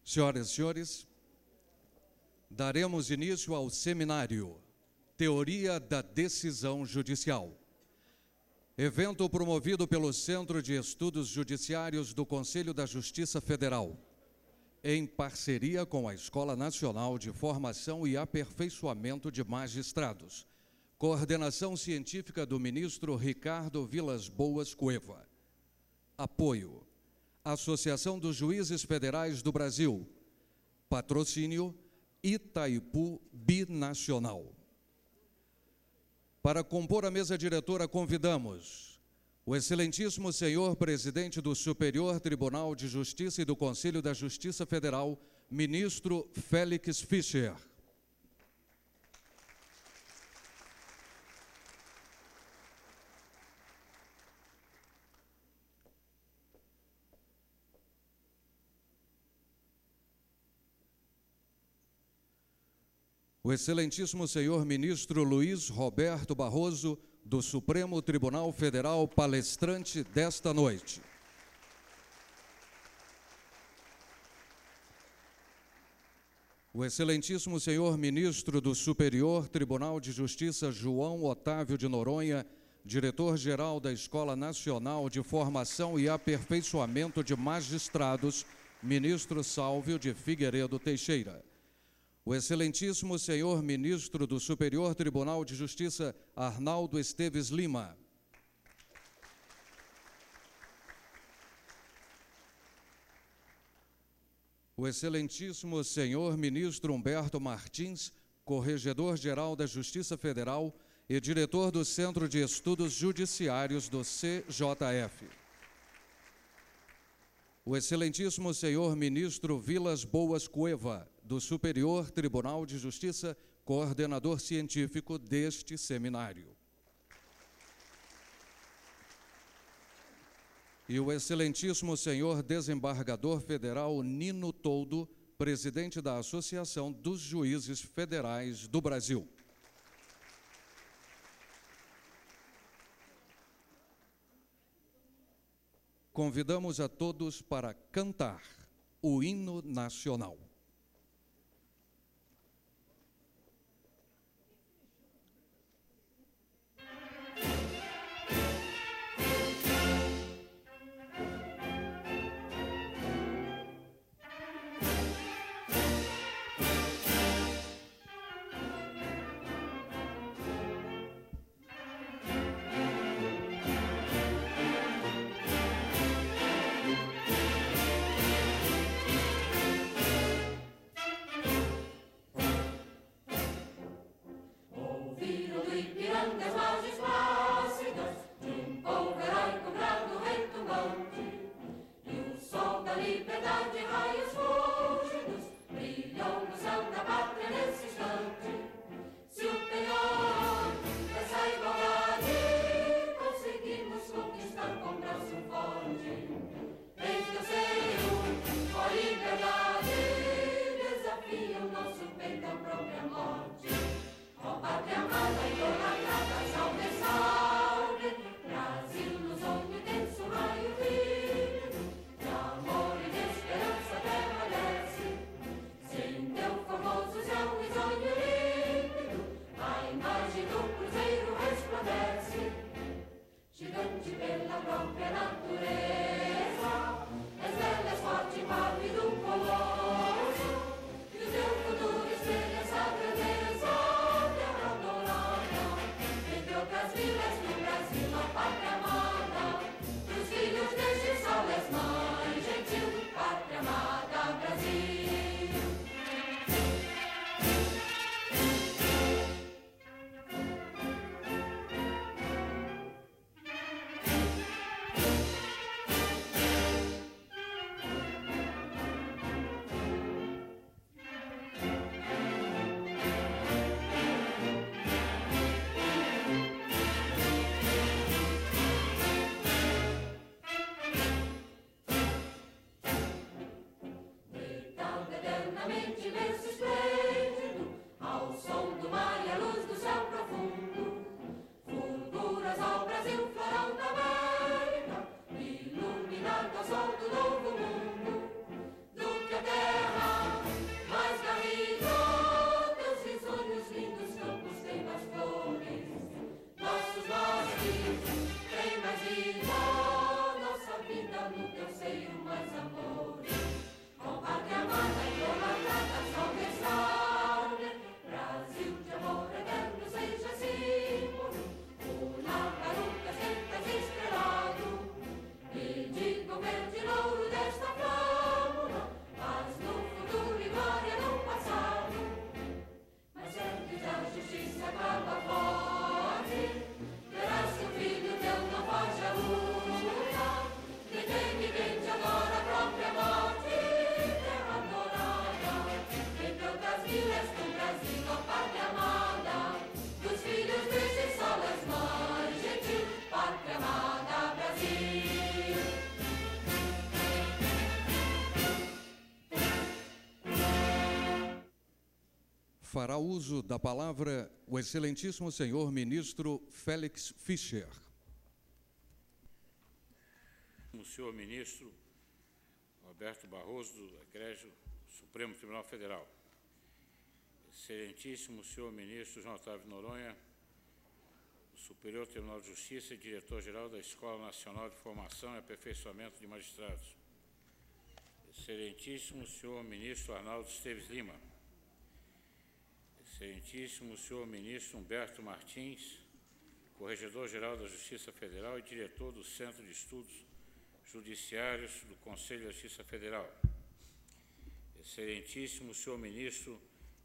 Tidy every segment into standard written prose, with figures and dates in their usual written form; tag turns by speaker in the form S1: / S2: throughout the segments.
S1: Senhoras e senhores, daremos início ao seminário Teoria da Decisão Judicial. Evento promovido pelo Centro de Estudos Judiciários do Conselho da Justiça Federal, em parceria com a Escola Nacional de Formação e Aperfeiçoamento de Magistrados. Coordenação científica do ministro Ricardo Vilas Boas Cueva. Apoio: Associação dos Juízes Federais do Brasil. Patrocínio: Itaipu Binacional. Para compor a mesa diretora, convidamos o excelentíssimo senhor presidente do Superior Tribunal de Justiça e do Conselho da Justiça Federal, ministro Félix Fischer. O excelentíssimo senhor ministro Luiz Roberto Barroso, do Supremo Tribunal Federal, palestrante desta noite. O excelentíssimo senhor ministro do Superior Tribunal de Justiça, João Otávio de Noronha, diretor-geral da Escola Nacional de Formação e Aperfeiçoamento de Magistrados, ministro Sálvio de Figueiredo Teixeira. O excelentíssimo senhor ministro do Superior Tribunal de Justiça, Arnaldo Esteves Lima. O excelentíssimo senhor ministro Humberto Martins, corregedor-geral da Justiça Federal e diretor do Centro de Estudos Judiciários do CJF. O excelentíssimo senhor ministro Vilas Boas Cueva, do Superior Tribunal de Justiça, coordenador científico deste seminário. E o excelentíssimo senhor desembargador federal Nino Toldo, presidente da Associação dos Juízes Federais do Brasil. Convidamos a todos para cantar o hino nacional. Fará uso da palavra o excelentíssimo senhor ministro Félix Fischer.
S2: O senhor ministro Roberto Barroso, do Egrégio Supremo Tribunal Federal. Excelentíssimo senhor ministro João Otávio Noronha, do Superior Tribunal de Justiça e diretor-geral da Escola Nacional de Formação e Aperfeiçoamento de Magistrados. Excelentíssimo senhor ministro Arnaldo Esteves Lima. Excelentíssimo senhor ministro Humberto Martins, Corregedor-Geral da Justiça Federal e diretor do Centro de Estudos Judiciários do Conselho de Justiça Federal. Excelentíssimo senhor ministro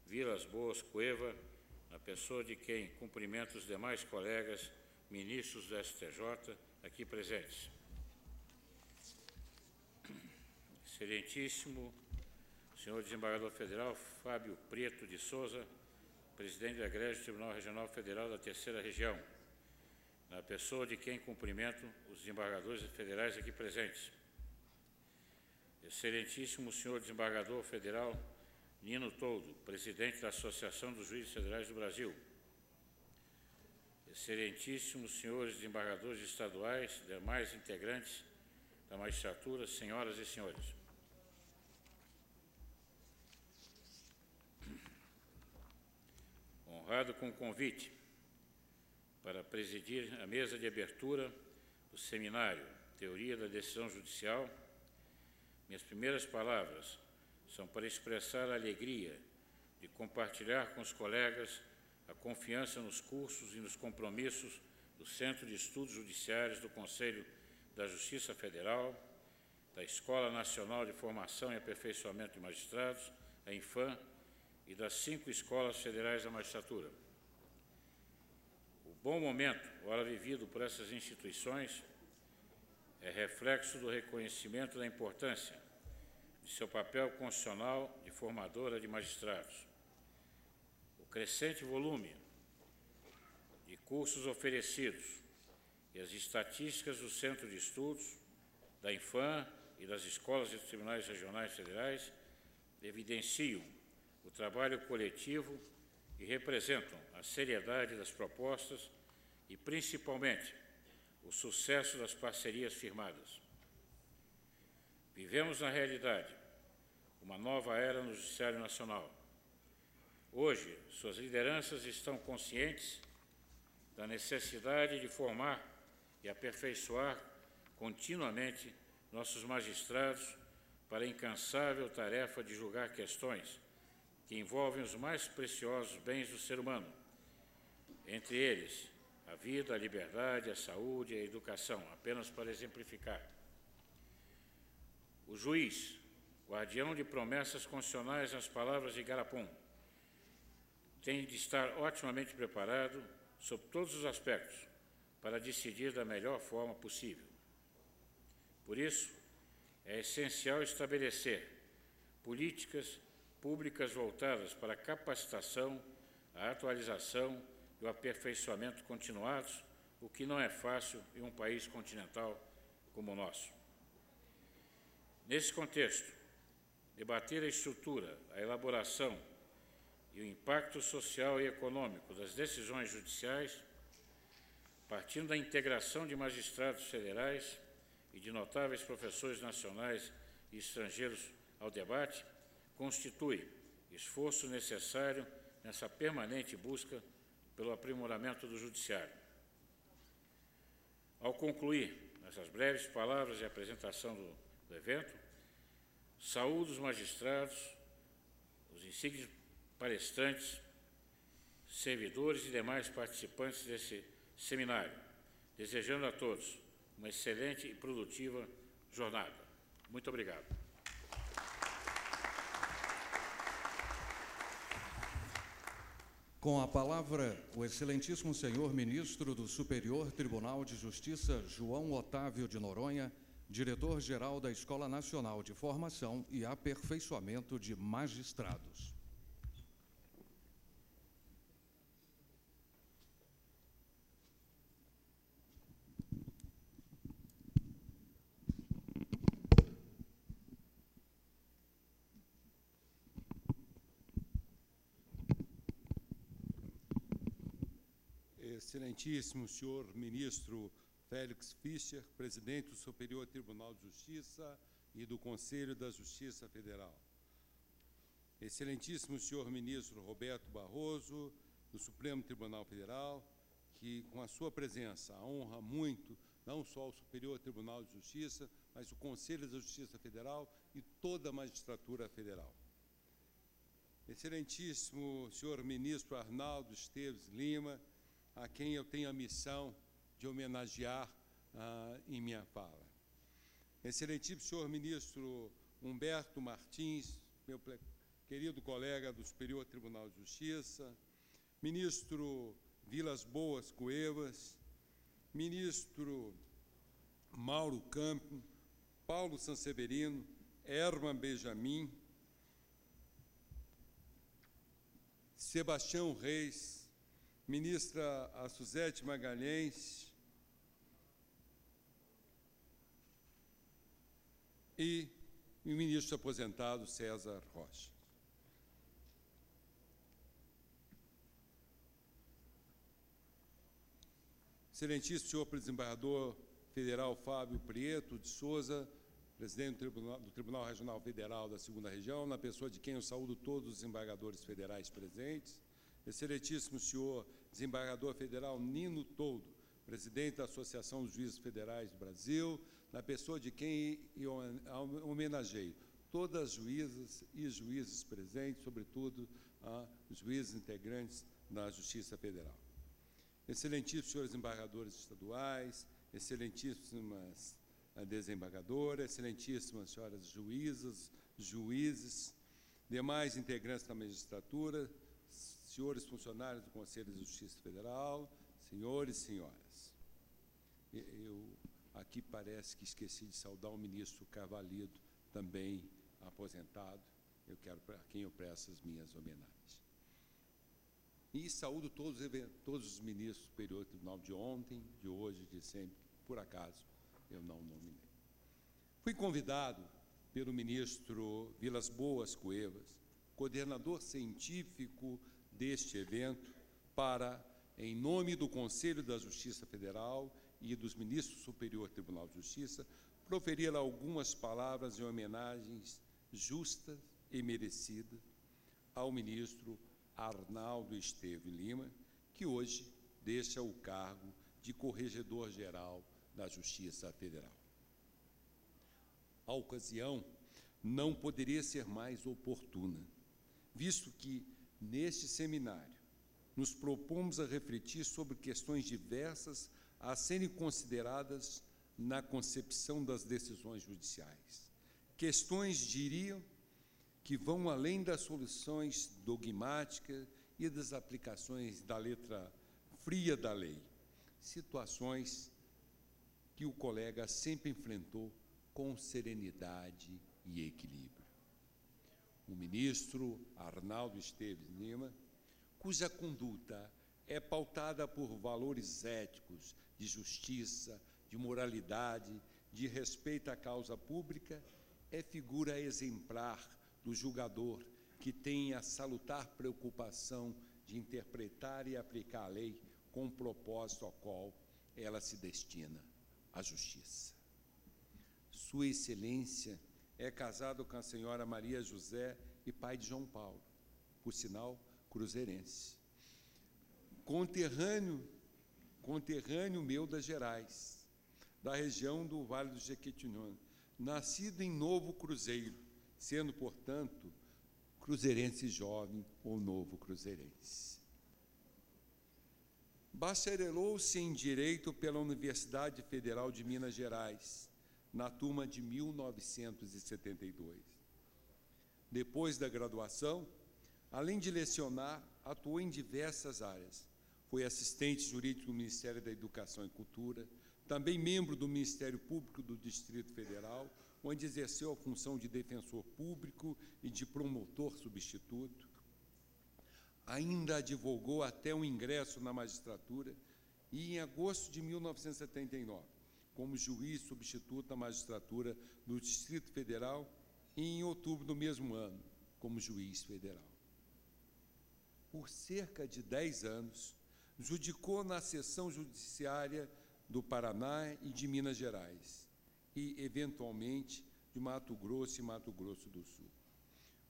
S2: Vilas Boas Cueva, na pessoa de quem cumprimento os demais colegas ministros do STJ aqui presentes. Excelentíssimo senhor desembargador federal Fábio Preto de Souza, presidente do Egrégio Tribunal Regional Federal da Terceira Região, na pessoa de quem cumprimento os desembargadores federais aqui presentes. Excelentíssimo senhor desembargador federal Nino Toldo, presidente da Associação dos Juízes Federais do Brasil. Excelentíssimos senhores desembargadores estaduais, demais integrantes da magistratura, senhoras e senhores. Honrado com o convite para presidir a mesa de abertura do seminário Teoria da Decisão Judicial, minhas primeiras palavras são para expressar a alegria de compartilhar com os colegas a confiança nos cursos e nos compromissos do Centro de Estudos Judiciários do Conselho da Justiça Federal, da Escola Nacional de Formação e Aperfeiçoamento de Magistrados, a INFAM, e das 5 escolas federais da magistratura. O bom momento, ora vivido por essas instituições, é reflexo do reconhecimento da importância de seu papel constitucional de formadora de magistrados. O crescente volume de cursos oferecidos e as estatísticas do Centro de Estudos, da INFAM e das escolas e tribunais regionais federais evidenciam o trabalho coletivo e representam a seriedade das propostas e, principalmente, o sucesso das parcerias firmadas. Vivemos, na realidade, uma nova era no Judiciário Nacional. Hoje, suas lideranças estão conscientes da necessidade de formar e aperfeiçoar continuamente nossos magistrados para a incansável tarefa de julgar questões que envolvem os mais preciosos bens do ser humano, entre eles a vida, a liberdade, a saúde e a educação, apenas para exemplificar. O juiz, guardião de promessas constitucionais nas palavras de Garapon, tem de estar otimamente preparado, sob todos os aspectos, para decidir da melhor forma possível. Por isso, é essencial estabelecer políticas públicas voltadas para a capacitação, a atualização e o aperfeiçoamento continuados, o que não é fácil em um país continental como o nosso. Nesse contexto, debater a estrutura, a elaboração e o impacto social e econômico das decisões judiciais, partindo da integração de magistrados federais e de notáveis professores nacionais e estrangeiros ao debate, constitui esforço necessário nessa permanente busca pelo aprimoramento do Judiciário. Ao concluir essas breves palavras de apresentação do evento, saúdo os magistrados, os insígnios palestrantes, servidores e demais participantes desse seminário, desejando a todos uma excelente e produtiva jornada. Muito obrigado.
S1: Com a palavra, o excelentíssimo senhor ministro do Superior Tribunal de Justiça, João Otávio de Noronha, diretor-geral da Escola Nacional de Formação e Aperfeiçoamento de Magistrados.
S3: Excelentíssimo senhor ministro Félix Fischer, presidente do Superior Tribunal de Justiça e do Conselho da Justiça Federal. Excelentíssimo senhor ministro Roberto Barroso, do Supremo Tribunal Federal, que com a sua presença honra muito não só o Superior Tribunal de Justiça, mas o Conselho da Justiça Federal e toda a magistratura federal. Excelentíssimo senhor ministro Arnaldo Esteves Lima, a quem eu tenho a missão de homenagear em minha fala. Excelentíssimo senhor ministro Humberto Martins, meu querido colega do Superior Tribunal de Justiça, ministro Vilas Boas Cuevas, ministro Mauro Campo, Paulo Sanseverino, Herman Benjamin, Sebastião Reis, ministra a Suzete Magalhães e o ministro aposentado César Rocha. Excelentíssimo senhor desembargador federal Fábio Prieto de Souza, presidente do Tribunal Regional Federal da 2ª Região, na pessoa de quem eu saúdo todos os desembargadores federais presentes. Excelentíssimo senhor desembargador federal Nino Toldo, presidente da Associação dos Juízes Federais do Brasil, na pessoa de quem eu homenageio todas as juízas e juízes presentes, sobretudo os juízes integrantes da Justiça Federal. Excelentíssimos senhores desembargadores estaduais, excelentíssimas desembargadoras, excelentíssimas senhoras juízas, juízes, demais integrantes da magistratura, senhores funcionários do Conselho de Justiça Federal, senhores e senhoras. Eu aqui parece que esqueci de saudar o ministro Carvalho, também aposentado, a quem eu presto as minhas homenagens. E saúdo todos os ministros do Superior Tribunal de ontem, de hoje, de sempre, que por acaso eu não nominei. Fui convidado pelo ministro Vilas Boas Cuevas, coordenador científico deste evento, para, em nome do Conselho da Justiça Federal e dos ministros do Superior Tribunal de Justiça, proferir algumas palavras em homenagens justas e merecidas ao ministro Arnaldo Esteves Lima, que hoje deixa o cargo de Corregedor-Geral da Justiça Federal. A ocasião não poderia ser mais oportuna, visto que, neste seminário, nos propomos a refletir sobre questões diversas a serem consideradas na concepção das decisões judiciais. Questões, diriam, que vão além das soluções dogmáticas e das aplicações da letra fria da lei. Situações que o colega sempre enfrentou com serenidade e equilíbrio. O ministro Arnaldo Esteves Lima, cuja conduta é pautada por valores éticos, de justiça, de moralidade, de respeito à causa pública, é figura exemplar do julgador que tem a salutar preocupação de interpretar e aplicar a lei com o propósito ao qual ela se destina, a justiça. Sua Excelência é casado com a senhora Maria José e pai de João Paulo, por sinal, cruzeirense. Conterrâneo meu das Gerais, da região do Vale do Jequitinhonha, nascido em Novo Cruzeiro, sendo, portanto, cruzeirense jovem ou novo cruzeirense. Bacharelou-se em Direito pela Universidade Federal de Minas Gerais, na turma de 1972. Depois da graduação, além de lecionar, atuou em diversas áreas. Foi assistente jurídico do Ministério da Educação e Cultura, também membro do Ministério Público do Distrito Federal, onde exerceu a função de defensor público e de promotor substituto. Ainda advogou até o ingresso na magistratura e, em agosto de 1979, como juiz substituto da magistratura do Distrito Federal e, em outubro do mesmo ano, como juiz federal. Por cerca de 10 anos, judicou na seção judiciária do Paraná e de Minas Gerais, e, eventualmente, de Mato Grosso e Mato Grosso do Sul.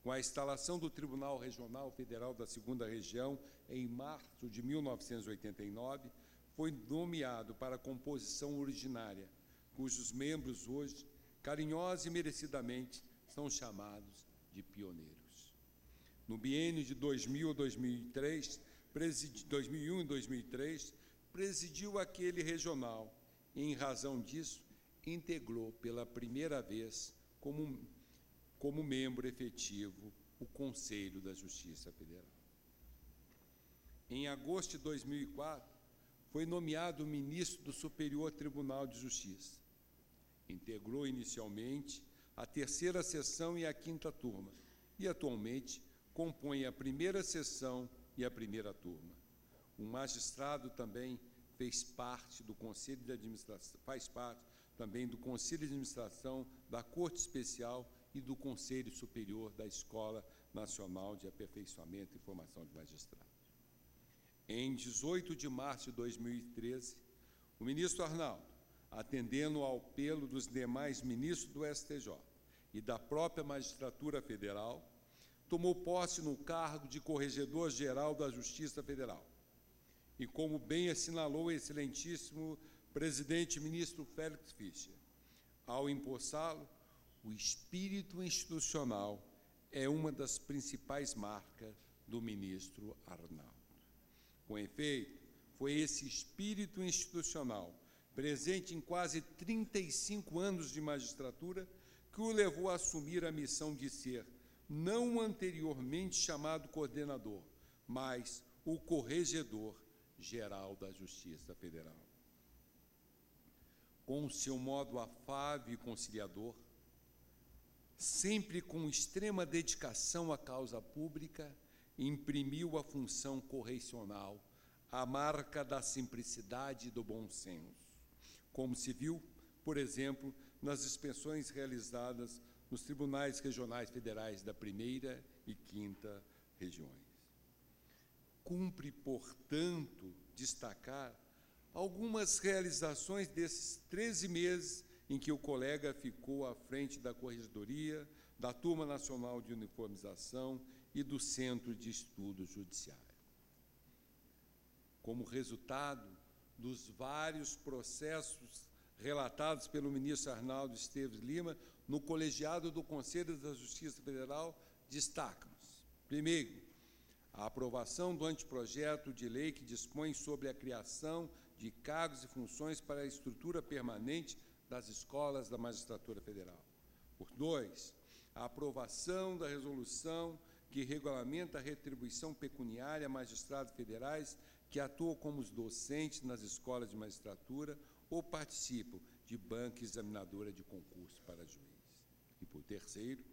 S3: Com a instalação do Tribunal Regional Federal da Segunda Região, em março de 1989, foi nomeado para a composição originária, cujos membros hoje, carinhosa e merecidamente, são chamados de pioneiros. No biênio de 2000 a 2003, 2001 e 2003, presidiu aquele regional e, em razão disso, integrou pela primeira vez como membro efetivo o Conselho da Justiça Federal. Em agosto de 2004, foi nomeado ministro do Superior Tribunal de Justiça. Integrou inicialmente a terceira sessão e a quinta turma, e atualmente compõe a primeira sessão e a primeira turma. O magistrado também faz parte do Conselho de Administração da Corte Especial e do Conselho Superior da Escola Nacional de Aperfeiçoamento e Formação de Magistrados. Em 18 de março de 2013, o ministro Arnaldo, atendendo ao apelo dos demais ministros do STJ e da própria Magistratura Federal, tomou posse no cargo de Corregedor-Geral da Justiça Federal. E, como bem assinalou o excelentíssimo presidente ministro Félix Fischer, ao empossá-lo, o espírito institucional é uma das principais marcas do ministro Arnaldo. Com efeito, foi esse espírito institucional, presente em quase 35 anos de magistratura, que o levou a assumir a missão de ser, não anteriormente chamado coordenador, mas o corregedor-geral da Justiça Federal. Com o seu modo afável e conciliador, sempre com extrema dedicação à causa pública, imprimiu à função correcional a marca da simplicidade e do bom senso, como se viu, por exemplo, nas inspeções realizadas nos tribunais regionais federais da primeira e quinta regiões. Cumpre, portanto, destacar algumas realizações desses 13 meses em que o colega ficou à frente da Corregedoria, da Turma Nacional de Uniformização e do Centro de Estudos Judiciários. Como resultado dos vários processos relatados pelo ministro Arnaldo Esteves Lima no colegiado do Conselho da Justiça Federal, destacam-se, primeiro, a aprovação do anteprojeto de lei que dispõe sobre a criação de cargos e funções para a estrutura permanente das escolas da Magistratura Federal. Por dois, a aprovação da resolução que regulamenta a retribuição pecuniária a magistrados federais que atuam como docentes nas escolas de magistratura ou participam de banca examinadora de concurso para juiz. E, por terceiro,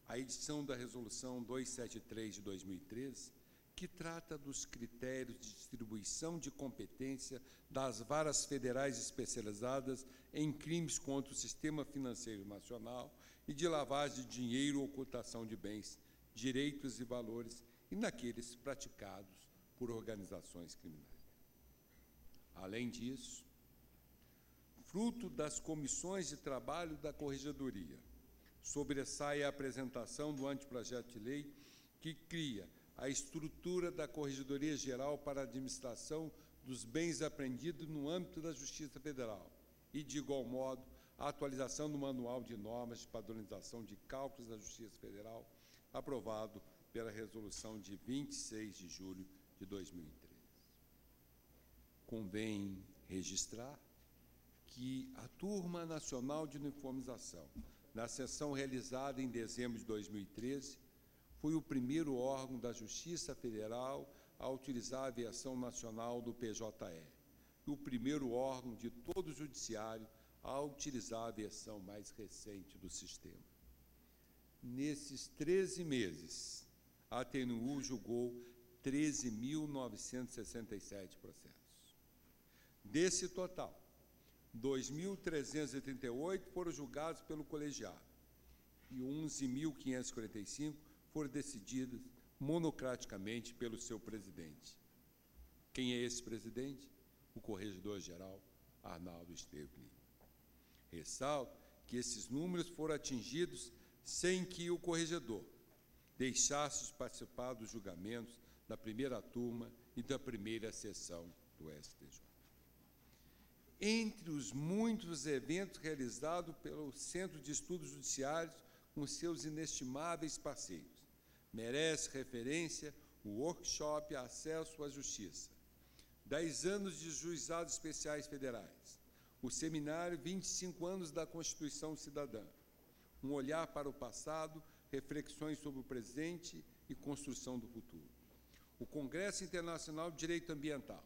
S3: a edição da Resolução 273 de 2013, que trata dos critérios de distribuição de competência das varas federais especializadas em crimes contra o sistema financeiro nacional e de lavagem de dinheiro ou ocultação de bens, direitos e valores, e naqueles praticados por organizações criminosas. Além disso, fruto das comissões de trabalho da Corregedoria, sobressai a apresentação do anteprojeto de lei que cria a estrutura da Corregedoria Geral para a Administração dos Bens Apreendidos no âmbito da Justiça Federal e, de igual modo, a atualização do Manual de Normas de Padronização de Cálculos da Justiça Federal, aprovado pela Resolução de 26 de julho de 2013. Convém registrar que a Turma Nacional de Uniformização, na sessão realizada em dezembro de 2013, foi o primeiro órgão da Justiça Federal a utilizar a versão nacional do PJE, e o primeiro órgão de todo o Judiciário a utilizar a versão mais recente do sistema. Nesses 13 meses, a TNU julgou 13.967 processos. Desse total, 2.338 foram julgados pelo colegiado e 11.545 foram decididos monocraticamente pelo seu presidente. Quem é esse presidente? O Corregedor-Geral Arnaldo Esteves Lima. Ressalto que esses números foram atingidos sem que o corregedor deixasse de participar dos julgamentos da primeira turma e da primeira sessão do STJ. Entre os muitos eventos realizados pelo Centro de Estudos Judiciários com seus inestimáveis parceiros, merece referência o workshop Acesso à Justiça, 10 anos de Juizados Especiais Federais, o seminário 25 anos da Constituição Cidadã, um olhar para o passado, reflexões sobre o presente e construção do futuro. O Congresso Internacional de Direito Ambiental,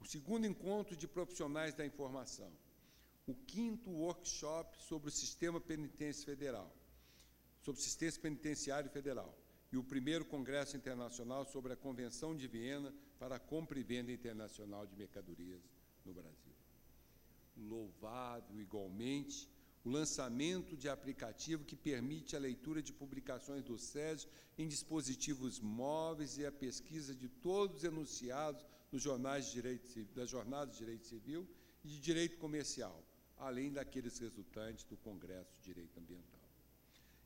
S3: o segundo encontro de profissionais da informação, o 5º workshop sobre o sistema penitenciário federal, e o 1º Congresso Internacional sobre a Convenção de Viena para a Compra e Venda Internacional de Mercadorias no Brasil. Louvável, igualmente, o lançamento de aplicativo que permite a leitura de publicações do SESI em dispositivos móveis e a pesquisa de todos os enunciados nos jornais de direito, das jornadas de direito civil e de direito comercial, além daqueles resultantes do Congresso de Direito Ambiental.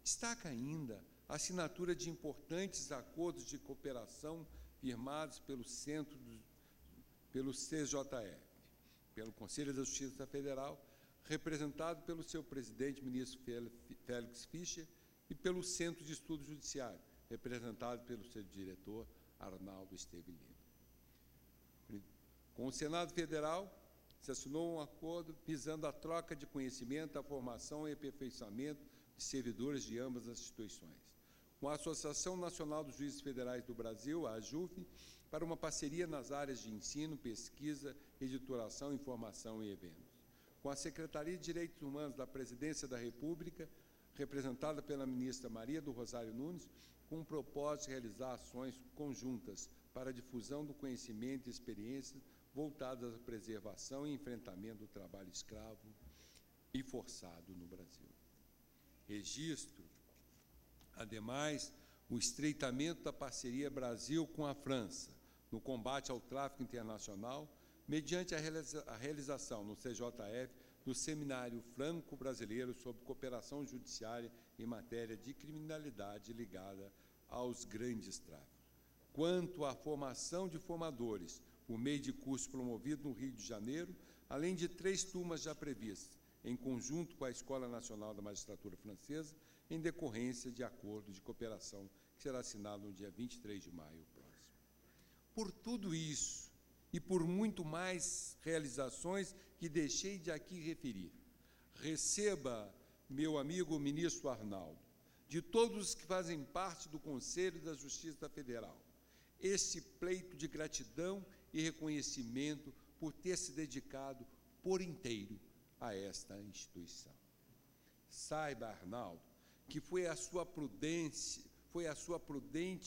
S3: Destaca ainda a assinatura de importantes acordos de cooperação firmados pelo CJF, pelo Conselho da Justiça Federal, representado pelo seu presidente, ministro Félix Fischer, e pelo Centro de Estudos Judiciários, representado pelo seu diretor, Arnaldo Esteves Lima. Com o Senado Federal, se assinou um acordo visando a troca de conhecimento, a formação e aperfeiçoamento de servidores de ambas as instituições. Com a Associação Nacional dos Juízes Federais do Brasil, a AJUF, para uma parceria nas áreas de ensino, pesquisa, editoração, informação e eventos. Com a Secretaria de Direitos Humanos da Presidência da República, representada pela ministra Maria do Rosário Nunes, com o propósito de realizar ações conjuntas para a difusão do conhecimento e experiências voltadas à preservação e enfrentamento do trabalho escravo e forçado no Brasil. Registro, ademais, o estreitamento da parceria Brasil com a França no combate ao tráfico internacional, mediante a realização no CJF do Seminário Franco-Brasileiro sobre Cooperação Judiciária em matéria de criminalidade ligada aos grandes tráficos. Quanto à formação de formadores, por meio de curso promovido no Rio de Janeiro, além de 3 turmas já previstas, em conjunto com a Escola Nacional da Magistratura Francesa, em decorrência de acordo de cooperação que será assinado no dia 23 de maio próximo. Por tudo isso, e por muito mais realizações que deixei de aqui referir, receba, meu amigo ministro Arnaldo, de todos os que fazem parte do Conselho da Justiça Federal, esse pleito de gratidão e reconhecimento por ter se dedicado por inteiro a esta instituição. Saiba, Arnaldo, que foi a sua prudente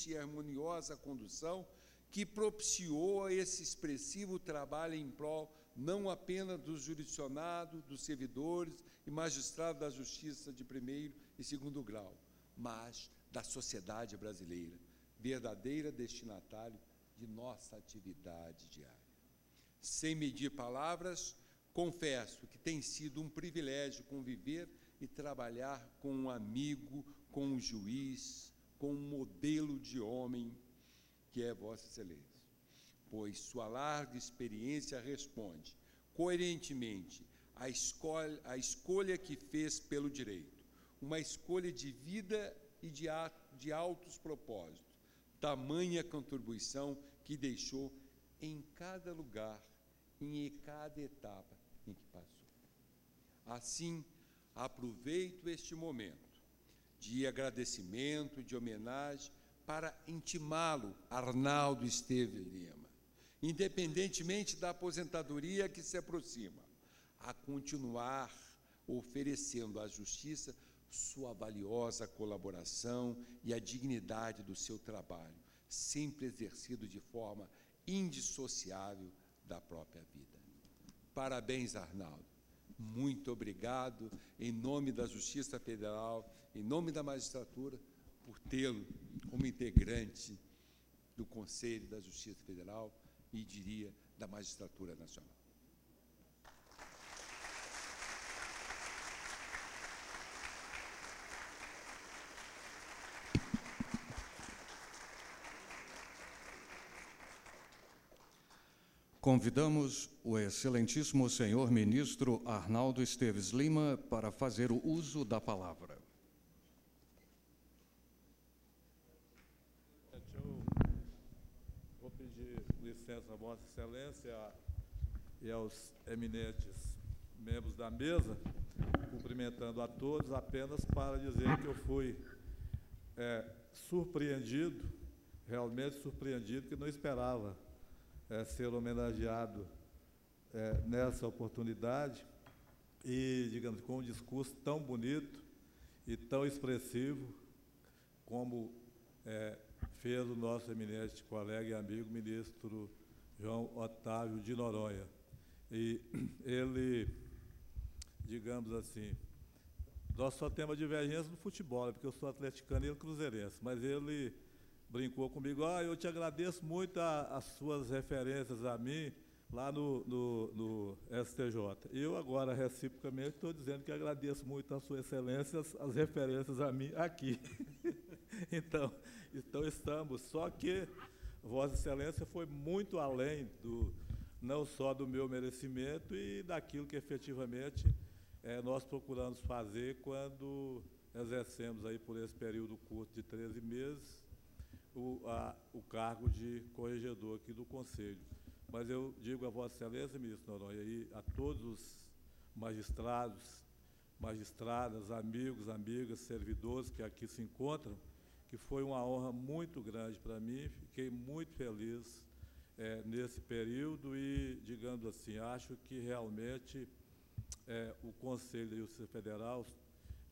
S3: e harmoniosa condução que propiciou esse expressivo trabalho em prol não apenas dos jurisdicionados, dos servidores e magistrados da Justiça de primeiro e segundo grau, mas da sociedade brasileira, verdadeira destinatário de nossa atividade diária. Sem medir palavras, confesso que tem sido um privilégio conviver e trabalhar com um amigo, com um juiz, com um modelo de homem, que é Vossa Excelência, pois sua larga experiência responde coerentemente à escolha que fez pelo direito, uma escolha de vida e de altos propósitos, tamanha contribuição que deixou em cada lugar, em cada etapa em que passou. Assim, aproveito este momento de agradecimento, de homenagem, para intimá-lo, Arnaldo Esteves Lima, independentemente da aposentadoria que se aproxima, a continuar oferecendo à Justiça sua valiosa colaboração e a dignidade do seu trabalho, sempre exercido de forma indissociável da própria vida. Parabéns, Arnaldo. Muito obrigado, em nome da Justiça Federal, em nome da magistratura, por tê-lo como integrante do Conselho da Justiça Federal e, diria, da magistratura nacional.
S1: Convidamos o excelentíssimo senhor ministro Arnaldo Esteves Lima para fazer o uso da palavra.
S4: Eu vou pedir licença a Vossa Excelência e aos eminentes membros da mesa, cumprimentando a todos, apenas para dizer que eu fui surpreendido, realmente surpreendido, que não esperava ser homenageado nessa oportunidade e, digamos, com um discurso tão bonito e tão expressivo como fez o nosso eminente colega e amigo ministro João Otávio de Noronha. E ele, digamos assim, nós só temos divergência no futebol, porque eu sou atleticano e ele cruzeirense, mas ele brincou comigo: eu te agradeço muito as suas referências a mim lá no STJ. Eu agora, reciprocamente, estou dizendo que agradeço muito a sua excelência as referências a mim aqui. Então estamos, só que Vossa Excelência foi muito além não só do meu merecimento e daquilo que efetivamente nós procuramos fazer quando exercemos aí por esse período curto de 13 meses o cargo de corregedor aqui do Conselho. Mas eu digo a Vossa Excelência, ministro Noronha, e a todos os magistrados, magistradas, amigos, amigas, servidores que aqui se encontram, que foi uma honra muito grande para mim, fiquei muito feliz nesse período e, digamos assim, acho que realmente o Conselho da Justiça Federal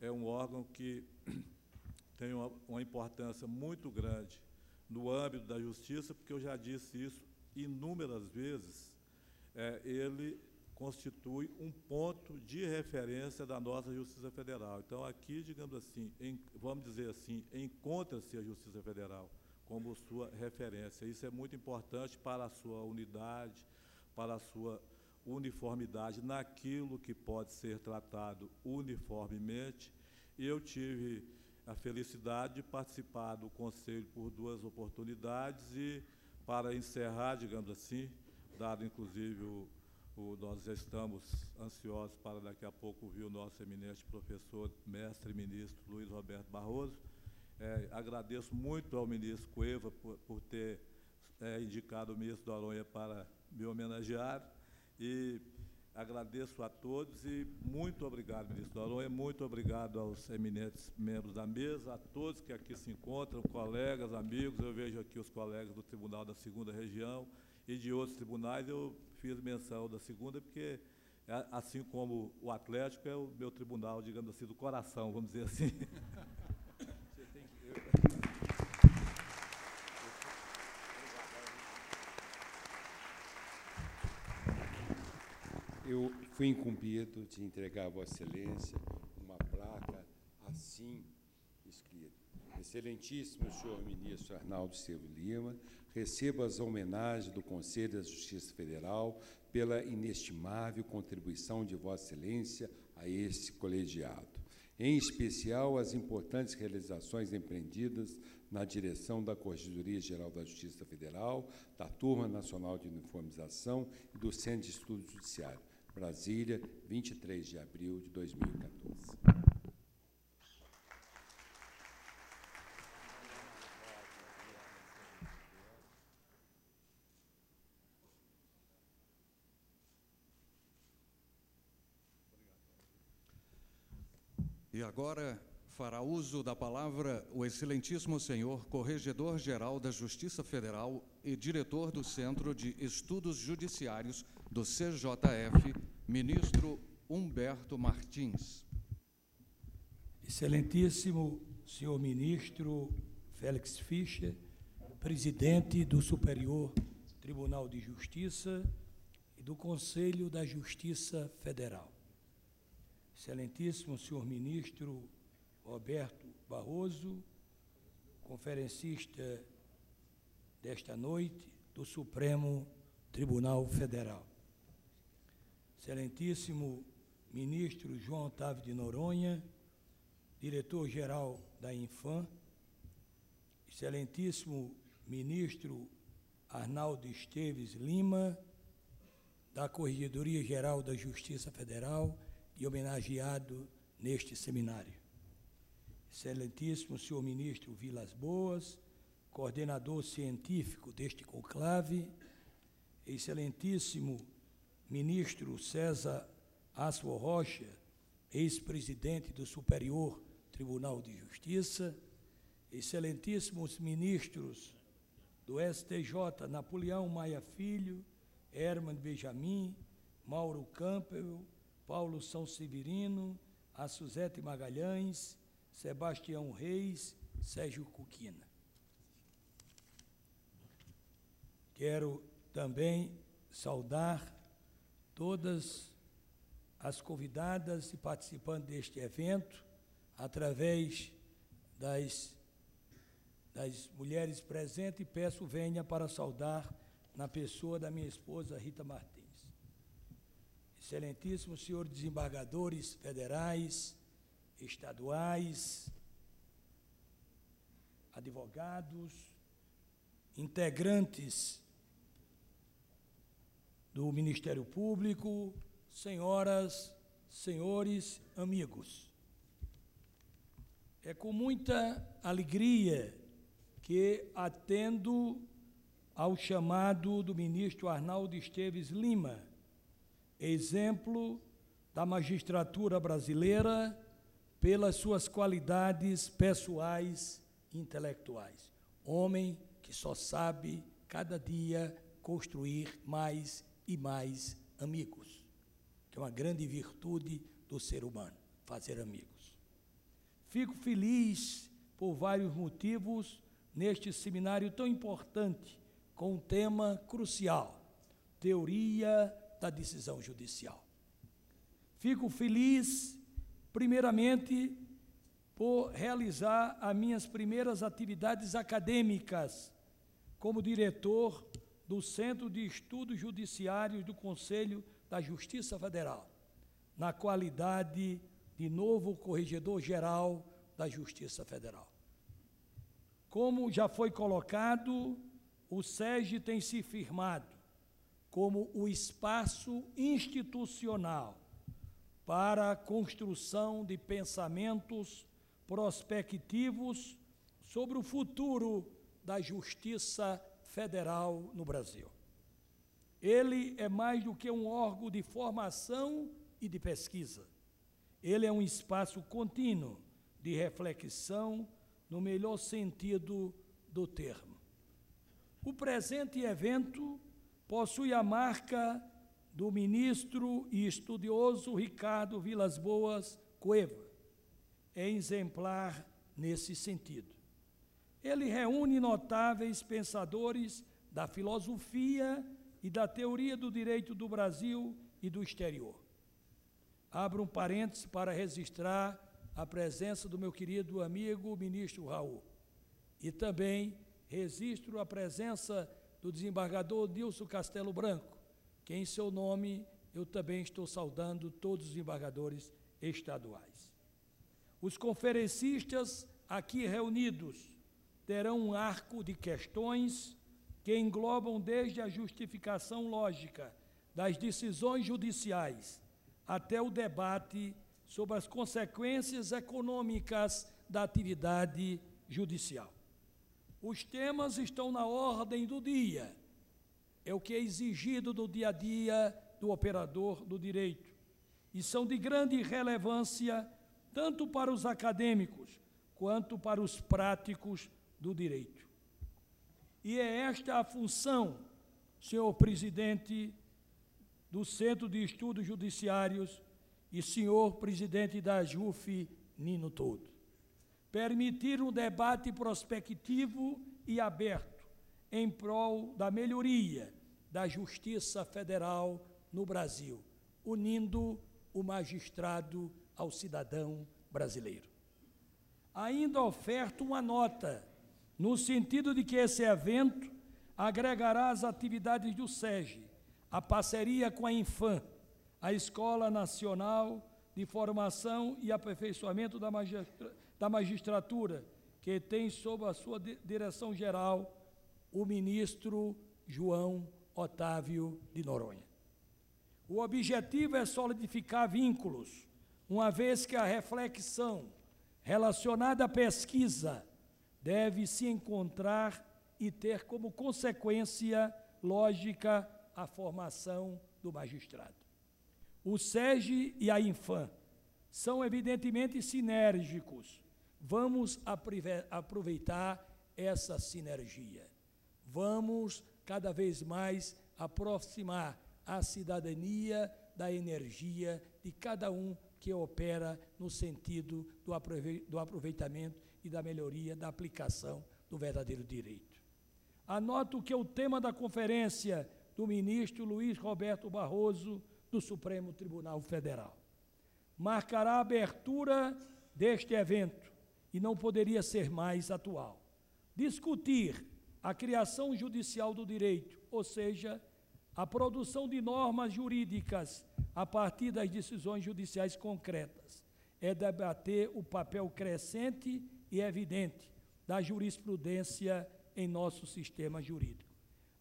S4: é um órgão que tem uma importância muito grande no âmbito da justiça, porque eu já disse isso inúmeras vezes, ele constitui um ponto de referência da nossa Justiça Federal. Então, aqui, digamos assim, vamos dizer assim, encontra-se a Justiça Federal como sua referência. Isso é muito importante para a sua unidade, para a sua uniformidade naquilo que pode ser tratado uniformemente. E eu tive a felicidade de participar do Conselho por 2 oportunidades e, para encerrar, digamos assim, dado inclusive nós já estamos ansiosos para daqui a pouco ouvir o nosso eminente professor, mestre e ministro Luiz Roberto Barroso. Agradeço muito ao ministro Cueva por ter indicado o ministro Noronha para me homenagear e agradeço a todos e muito obrigado, ministro Noronha, muito obrigado aos eminentes membros da mesa, a todos que aqui se encontram, colegas, amigos. Eu vejo aqui os colegas do Tribunal da 2ª Região e de outros tribunais. Eu fiz menção da 2ª porque, assim como o Atlético, é o meu tribunal, digamos assim, do coração, vamos dizer assim.
S3: Eu fui incumbido de entregar a Vossa Excelência uma placa assim escrita: Excelentíssimo senhor ministro Arnaldo Esteves Lima, recebo as homenagens do Conselho da Justiça Federal pela inestimável contribuição de Vossa Excelência a este colegiado, em especial as importantes realizações empreendidas na direção da Corregedoria Geral da Justiça Federal, da Turma Nacional de Uniformização e do Centro de Estudos Judiciários, Brasília, 23 de abril de 2014.
S1: E agora fará uso da palavra o excelentíssimo senhor Corregedor-Geral da Justiça Federal e diretor do Centro de Estudos Judiciários do CJF, ministro Humberto Martins.
S5: Excelentíssimo senhor ministro Félix Fischer, presidente do Superior Tribunal de Justiça e do Conselho da Justiça Federal. Excelentíssimo senhor ministro Roberto Barroso, conferencista desta noite do Supremo Tribunal Federal. Excelentíssimo ministro João Otávio de Noronha, diretor-geral da Infam, excelentíssimo ministro Arnaldo Esteves Lima, da Corregedoria Geral da Justiça Federal e homenageado neste seminário. Excelentíssimo senhor ministro Vilas Boas, coordenador científico deste conclave, excelentíssimo ministro César Aswell Rocha, ex-presidente do Superior Tribunal de Justiça, excelentíssimos ministros do STJ, Napoleão Maia Filho, Herman Benjamin, Mauro Campbell, Paulo São Severino, a Suzete Magalhães, Sebastião Reis, Sérgio Cuquina. Quero também saudar todas as convidadas e participantes deste evento, através das mulheres presentes, e peço venha para saudar na pessoa da minha esposa Rita Martins. Excelentíssimos senhores desembargadores federais, estaduais, advogados, integrantes do Ministério Público, senhoras, senhores, amigos. É com muita alegria que atendo ao chamado do ministro Arnaldo Esteves Lima, exemplo da magistratura brasileira pelas suas qualidades pessoais e intelectuais. Homem que só sabe, cada dia, construir mais e mais amigos, que é uma grande virtude do ser humano, fazer amigos. Fico feliz por vários motivos neste seminário tão importante, com um tema crucial, teoria da decisão judicial. Fico feliz, primeiramente, por realizar as minhas primeiras atividades acadêmicas como diretor do Centro de Estudos Judiciários do Conselho da Justiça Federal, na qualidade de novo Corregedor-Geral da Justiça Federal. Como já foi colocado, o SEJE tem se firmado como o espaço institucional para a construção de pensamentos prospectivos sobre o futuro da justiça federal no Brasil. Ele é mais do que um órgão de formação e de pesquisa. Ele é um espaço contínuo de reflexão no melhor sentido do termo. O presente evento possui a marca do ministro e estudioso Ricardo Vilas Boas Cueva. É exemplar nesse sentido. Ele reúne notáveis pensadores da filosofia e da teoria do direito do Brasil e do exterior. Abro um parêntese para registrar a presença do meu querido amigo, o ministro Raul. E também registro a presença do desembargador Nilson Castelo Branco, que em seu nome eu também estou saudando todos os desembargadores estaduais. Os conferencistas aqui reunidos terão um arco de questões que englobam desde a justificação lógica das decisões judiciais até o debate sobre as consequências econômicas da atividade judicial. Os temas estão na ordem do dia, é o que é exigido no dia a dia do operador do direito, e são de grande relevância tanto para os acadêmicos quanto para os práticos do direito. E é esta a função, senhor presidente do Centro de Estudos Judiciários e senhor presidente da JUF, Nino Todo. Permitir um debate prospectivo e aberto em prol da melhoria da justiça federal no Brasil, unindo o magistrado ao cidadão brasileiro. Ainda oferto uma nota, no sentido de que esse evento agregará as atividades do SEGE, a parceria com a Infam, a Escola Nacional de Formação e Aperfeiçoamento da Magistratura, que tem sob a sua direção geral o ministro João Otávio de Noronha. O objetivo é solidificar vínculos, uma vez que a reflexão relacionada à pesquisa deve se encontrar e ter como consequência lógica a formação do magistrado. O SEGE e a Infam são evidentemente sinérgicos. Vamos aproveitar essa sinergia. Vamos cada vez mais aproximar a cidadania da energia de cada um que opera no sentido do aproveitamento e da melhoria da aplicação do verdadeiro direito. Anoto que o tema da conferência do ministro Luiz Roberto Barroso, do Supremo Tribunal Federal, marcará a abertura deste evento e não poderia ser mais atual. Discutir a criação judicial do direito, ou seja, a produção de normas jurídicas a partir das decisões judiciais concretas, é debater o papel crescente e evidente da jurisprudência em nosso sistema jurídico.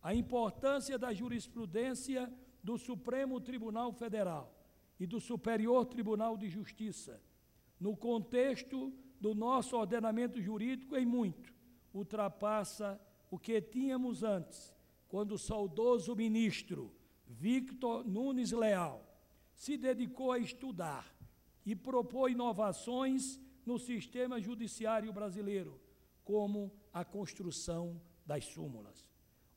S5: A importância da jurisprudência do Supremo Tribunal Federal e do Superior Tribunal de Justiça, no contexto do nosso ordenamento jurídico, em muito ultrapassa o que tínhamos antes, quando o saudoso ministro Victor Nunes Leal se dedicou a estudar e propor inovações no sistema judiciário brasileiro, como a construção das súmulas.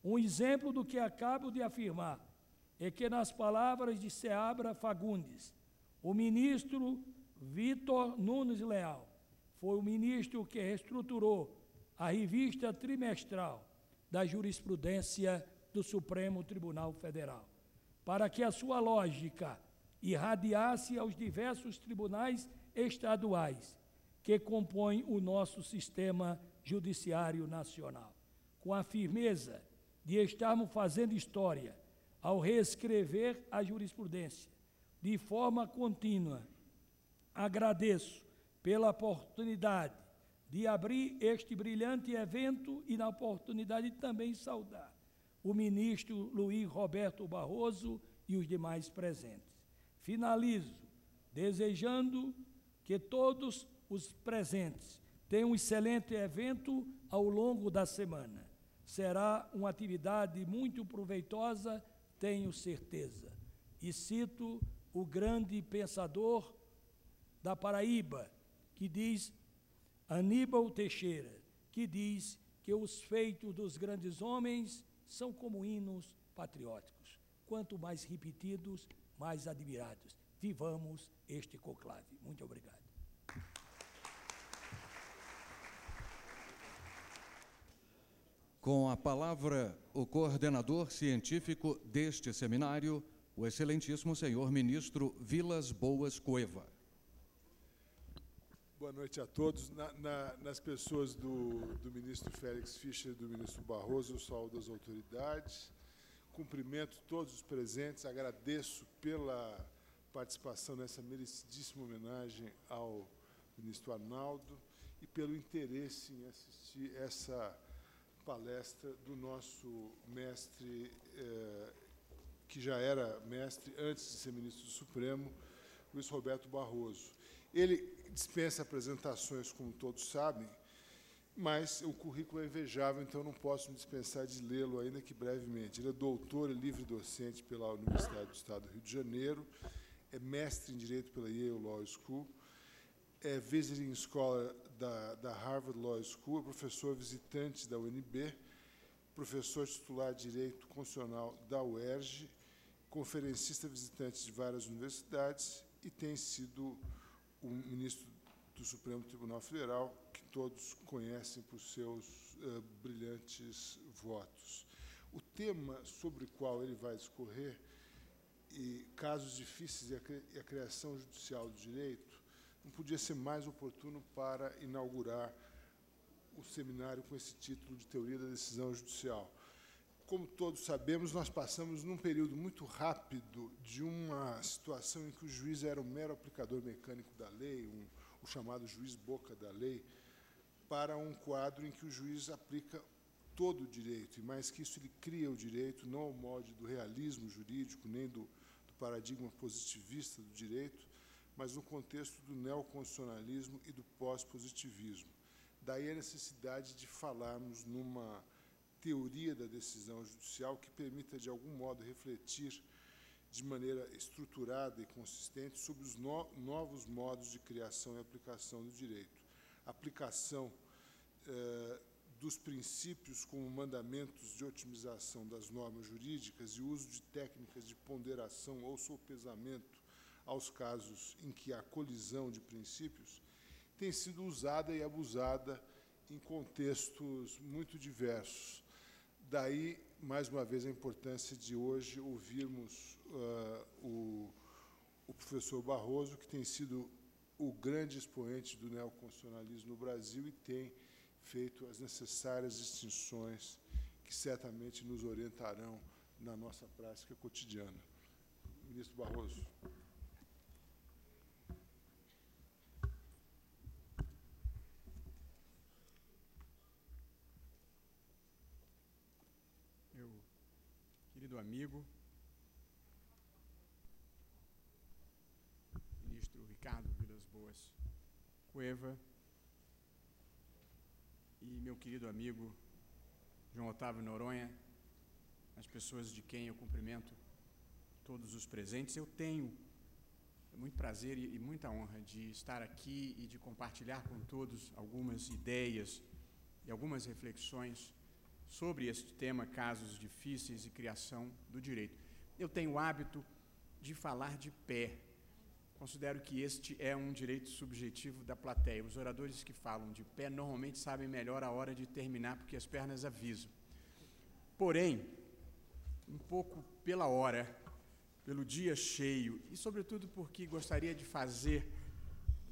S5: Um exemplo do que acabo de afirmar é que, nas palavras de Seabra Fagundes, o ministro Victor Nunes Leal foi o ministro que reestruturou a revista trimestral da jurisprudência do Supremo Tribunal Federal, para que a sua lógica irradiasse aos diversos tribunais estaduais que compõem o nosso sistema judiciário nacional, com a firmeza de estarmos fazendo história ao reescrever a jurisprudência de forma contínua. Agradeço pela oportunidade de abrir este brilhante evento e na oportunidade de também saudar o ministro Luiz Roberto Barroso e os demais presentes. Finalizo desejando que todos os presentes tenham um excelente evento ao longo da semana. Será uma atividade muito proveitosa, tenho certeza. E cito o grande pensador da Paraíba, que diz, Aníbal Teixeira, que diz que os feitos dos grandes homens são como hinos patrióticos. Quanto mais repetidos, mais admirados. Vivamos este conclave. Muito obrigado.
S1: Com a palavra, o coordenador científico deste seminário, o excelentíssimo senhor ministro Vilas Boas Cueva.
S6: Boa noite a todos. Nas pessoas do ministro Félix Fischer e do ministro Barroso, eu saúdo as autoridades, cumprimento todos os presentes, agradeço pela participação nessa merecidíssima homenagem ao ministro Arnaldo e pelo interesse em assistir essa palestra do nosso mestre, que já era mestre antes de ser ministro do Supremo, Luiz Roberto Barroso. Ele dispensa apresentações, como todos sabem, mas o currículo é invejável, então não posso me dispensar de lê-lo, ainda que brevemente. Ele é doutor e livre-docente pela Universidade do Estado do Rio de Janeiro, é mestre em Direito pela Yale Law School, é visiting scholar da Harvard Law School, é professor visitante da UNB, professor titular de Direito Constitucional da UERJ, conferencista visitante de várias universidades e tem sido o ministro do Supremo Tribunal Federal, que todos conhecem por seus brilhantes votos. O tema sobre o qual ele vai discorrer, e casos difíceis e a criação judicial do direito, não podia ser mais oportuno para inaugurar o seminário com esse título de Teoria da Decisão Judicial. como todos sabemos, nós passamos num período muito rápido de uma situação em que o juiz era um mero aplicador mecânico da lei, o chamado juiz boca da lei, para um quadro em que o juiz aplica todo o direito, e mais que isso, ele cria o direito, não ao molde do realismo jurídico, nem do paradigma positivista do direito, mas no contexto do neoconstitucionalismo e do pós-positivismo. Daí a necessidade de falarmos numa teoria da decisão judicial que permita, de algum modo, refletir de maneira estruturada e consistente sobre os novos modos de criação e aplicação do direito. Aplicação dos princípios como mandamentos de otimização das normas jurídicas e uso de técnicas de ponderação ou sopesamento aos casos em que há colisão de princípios, tem sido usada e abusada em contextos muito diversos. Daí, mais uma vez, a importância de hoje ouvirmos o professor Barroso, que tem sido o grande expoente do neoconstitucionalismo no Brasil e tem feito as necessárias distinções que certamente nos orientarão na nossa prática cotidiana. Ministro Barroso.
S7: Meu querido amigo, ministro Ricardo Vilas Boas Cueva, e meu querido amigo João Otávio Noronha, as pessoas de quem eu cumprimento todos os presentes, eu tenho muito prazer e muita honra de estar aqui e de compartilhar com todos algumas ideias e algumas reflexões sobre este tema, casos difíceis e criação do direito. Eu tenho o hábito de falar de pé. Considero que este é um direito subjetivo da plateia. Os oradores que falam de pé normalmente sabem melhor a hora de terminar, porque as pernas avisam. Porém, um pouco pela hora, pelo dia cheio, e sobretudo porque gostaria de fazer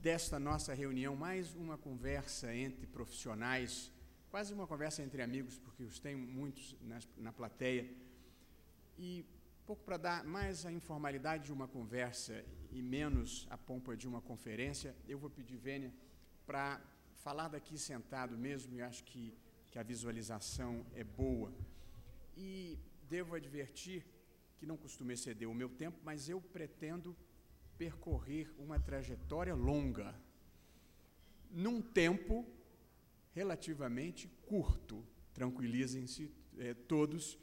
S7: desta nossa reunião mais uma conversa entre profissionais, quase uma conversa entre amigos, porque os tenho muitos na plateia, e pouco para dar mais a informalidade de uma conversa e menos a pompa de uma conferência, eu vou pedir Vênia para falar daqui sentado mesmo, e acho que a visualização é boa. E devo advertir que não costumo exceder o meu tempo, mas eu pretendo percorrer uma trajetória longa, num tempo relativamente curto. Tranquilizem-se todos,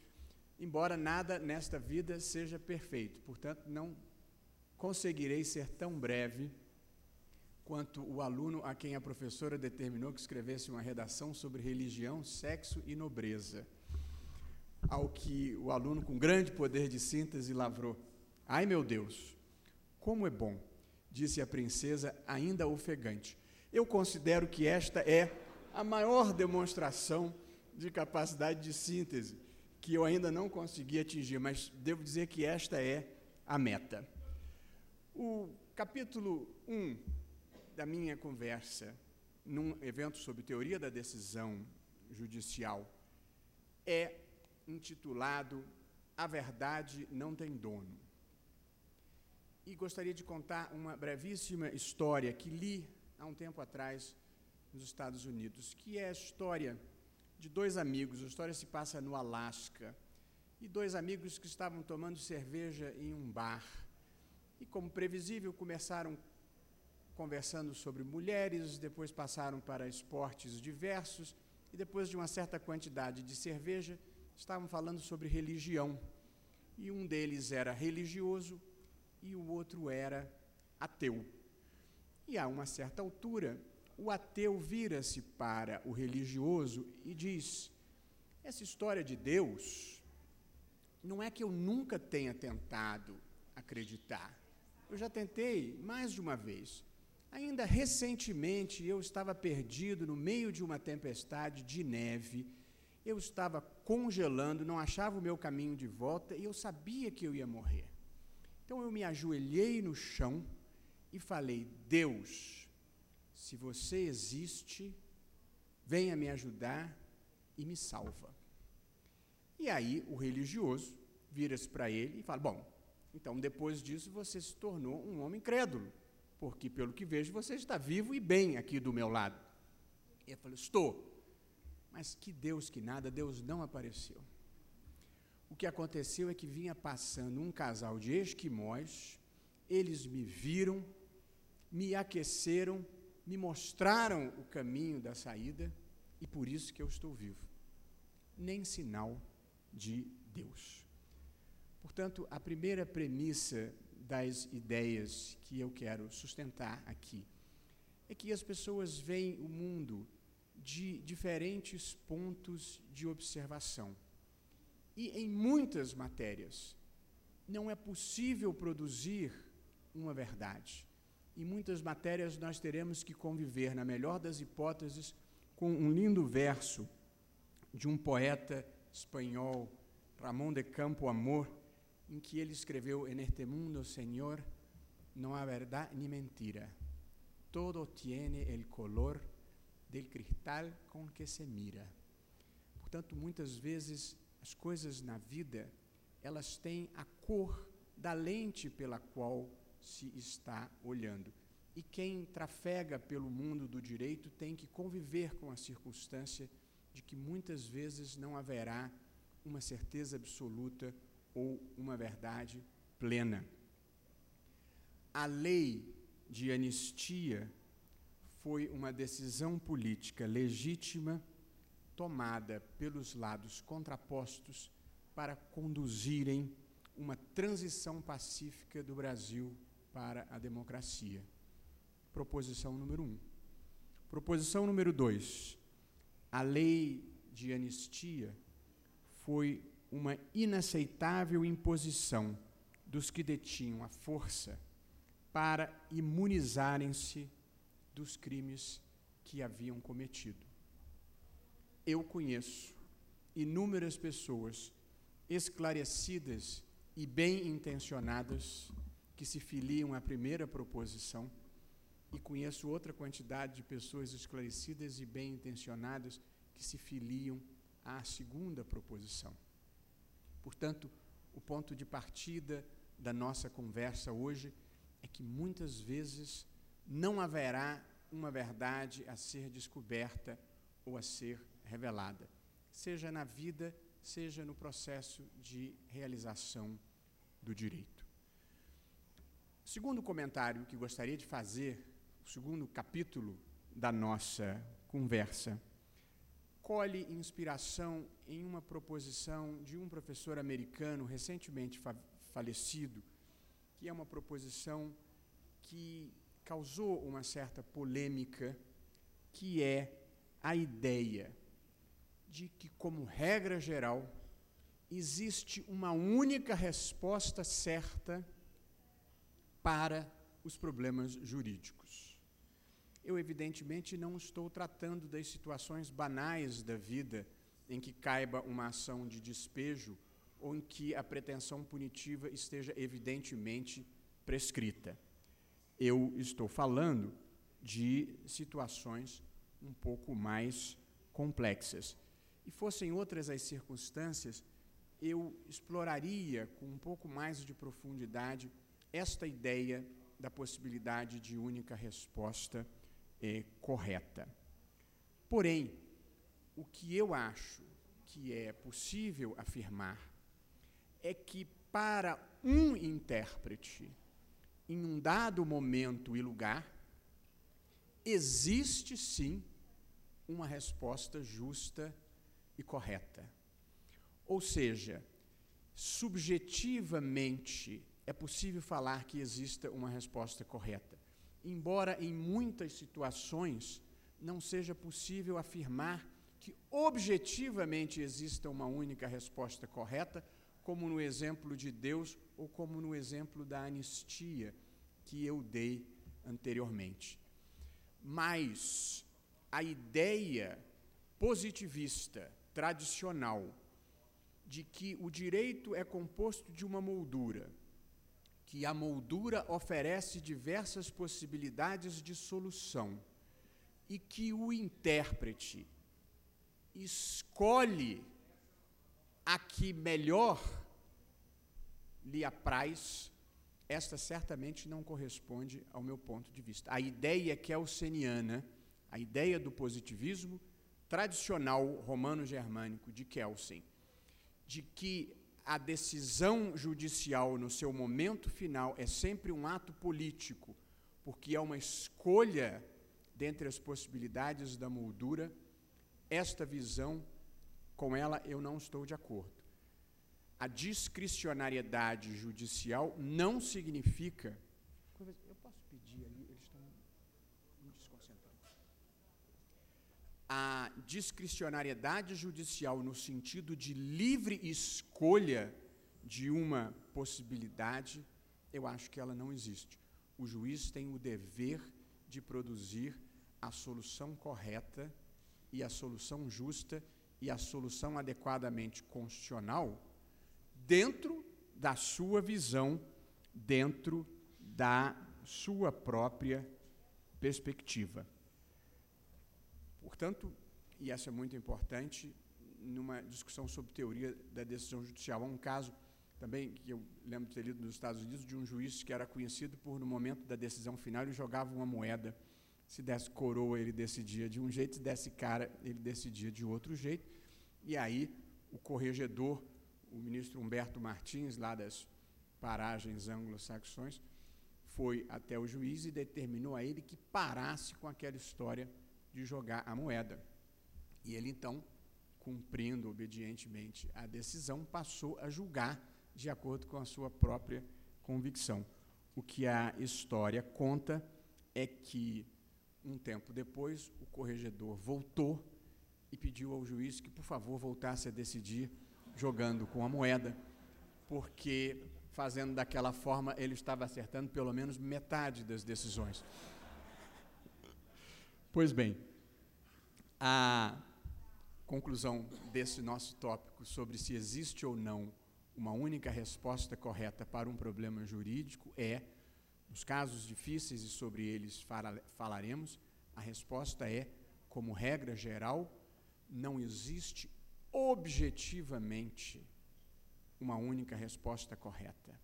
S7: embora nada nesta vida seja perfeito, portanto, não conseguirei ser tão breve quanto o aluno a quem a professora determinou que escrevesse uma redação sobre religião, sexo e nobreza, ao que o aluno, com grande poder de síntese, lavrou: "Ai, meu Deus, como é bom", disse a princesa, ainda ofegante. Eu considero que esta é a maior demonstração de capacidade de síntese que eu ainda não consegui atingir, mas devo dizer que esta é a meta. O capítulo 1 da minha conversa, num evento sobre teoria da decisão judicial, é intitulado "A Verdade Não Tem Dono". E gostaria de contar uma brevíssima história que li há um tempo atrás nos Estados Unidos, que é a história de dois amigos. A história se passa no Alasca, e dois amigos que estavam tomando cerveja em um bar. E, como previsível, começaram conversando sobre mulheres, depois passaram para esportes diversos, e depois de uma certa quantidade de cerveja, estavam falando sobre religião. E um deles era religioso e o outro era ateu. E, a uma certa altura, o ateu vira-se para o religioso e diz: "Essa história de Deus, não é que eu nunca tenha tentado acreditar. Eu já tentei mais de uma vez. Ainda recentemente eu estava perdido no meio de uma tempestade de neve, eu estava congelando, não achava o meu caminho de volta e eu sabia que eu ia morrer. Então eu me ajoelhei no chão e falei: Deus, se você existe, venha me ajudar e me salva." E aí o religioso vira-se para ele e fala, bom, então depois disso você se tornou um homem crédulo, porque pelo que vejo você está vivo e bem aqui do meu lado. E ele falou, estou. Mas que Deus que nada, Deus não apareceu. O que aconteceu é que vinha passando um casal de esquimós, eles me viram, me aqueceram, me mostraram o caminho da saída, e por isso que eu estou vivo. Nem sinal de Deus. Portanto, a primeira premissa das ideias que eu quero sustentar aqui é que as pessoas veem o mundo de diferentes pontos de observação. E em muitas matérias não é possível produzir uma verdade. Em muitas matérias nós teremos que conviver, na melhor das hipóteses, com um lindo verso de um poeta espanhol, Ramón de Campo Amor, em que ele escreveu: "En este mundo, Señor, no há verdade ni mentira. Todo tiene el color del cristal com que se mira." Portanto, muitas vezes as coisas na vida, elas têm a cor da lente pela qual se está olhando. E quem trafega pelo mundo do direito tem que conviver com a circunstância de que muitas vezes não haverá uma certeza absoluta ou uma verdade plena. A lei de anistia foi uma decisão política legítima tomada pelos lados contrapostos para conduzirem uma transição pacífica do Brasil para a democracia. Proposição número 1. Proposição número 2. A lei de anistia foi uma inaceitável imposição dos que detinham a força para imunizarem-se dos crimes que haviam cometido. Eu conheço inúmeras pessoas esclarecidas e bem-intencionadas que se filiam à primeira proposição, e conheço outra quantidade de pessoas esclarecidas e bem-intencionadas que se filiam à segunda proposição. Portanto, o ponto de partida da nossa conversa hoje é que muitas vezes não haverá uma verdade a ser descoberta ou a ser revelada, seja na vida, seja no processo de realização do direito. O segundo comentário que gostaria de fazer, o segundo capítulo da nossa conversa, colhe inspiração em uma proposição de um professor americano recentemente falecido, que é uma proposição que causou uma certa polêmica, que é a ideia de que, como regra geral, existe uma única resposta certa para os problemas jurídicos. Eu, evidentemente, não estou tratando das situações banais da vida em que caiba uma ação de despejo ou em que a pretensão punitiva esteja evidentemente prescrita. Eu estou falando de situações um pouco mais complexas. E fossem outras as circunstâncias, eu exploraria com um pouco mais de profundidade esta ideia da possibilidade de única resposta correta. Porém, o que eu acho que é possível afirmar é que para um intérprete, em um dado momento e lugar, existe sim uma resposta justa e correta. Ou seja, subjetivamente é possível falar que exista uma resposta correta, embora em muitas situações não seja possível afirmar que objetivamente exista uma única resposta correta, como no exemplo de Deus ou como no exemplo da anistia que eu dei anteriormente. Mas a ideia positivista, tradicional, de que o direito é composto de uma moldura, que a moldura oferece diversas possibilidades de solução e que o intérprete escolhe a que melhor lhe apraz, esta certamente não corresponde ao meu ponto de vista. A ideia kelseniana, a ideia do positivismo tradicional romano-germânico de Kelsen, de que a decisão judicial no seu momento final é sempre um ato político, porque é uma escolha dentre as possibilidades da moldura, esta visão, com ela eu não estou de acordo. A discricionariedade judicial não significa... Eu posso pedir ali, eles estão me desconcentrando. A discricionariedade judicial no sentido de livre escolha de uma possibilidade, eu acho que ela não existe. O juiz tem o dever de produzir a solução correta e a solução justa e a solução adequadamente constitucional dentro da sua visão, dentro da sua própria perspectiva. Portanto, e essa é muito importante, numa discussão sobre teoria da decisão judicial, há um caso também que eu lembro de ter lido nos Estados Unidos, de um juiz que era conhecido por, no momento da decisão final, ele jogava uma moeda. Se desse coroa, ele decidia de um jeito, se desse cara, ele decidia de outro jeito. E aí, o corregedor, o ministro Humberto Martins, lá das paragens anglo-saxões, foi até o juiz e determinou a ele que parasse com aquela história de jogar a moeda. E ele, então, cumprindo obedientemente a decisão, passou a julgar de acordo com a sua própria convicção. O que a história conta é que, um tempo depois, o corregedor voltou e pediu ao juiz que, por favor, voltasse a decidir jogando com a moeda, porque, fazendo daquela forma, ele estava acertando pelo menos metade das decisões. Pois bem, a conclusão desse nosso tópico sobre se existe ou não uma única resposta correta para um problema jurídico é, nos casos difíceis, e sobre eles falaremos, a resposta é, como regra geral, não existe objetivamente uma única resposta correta.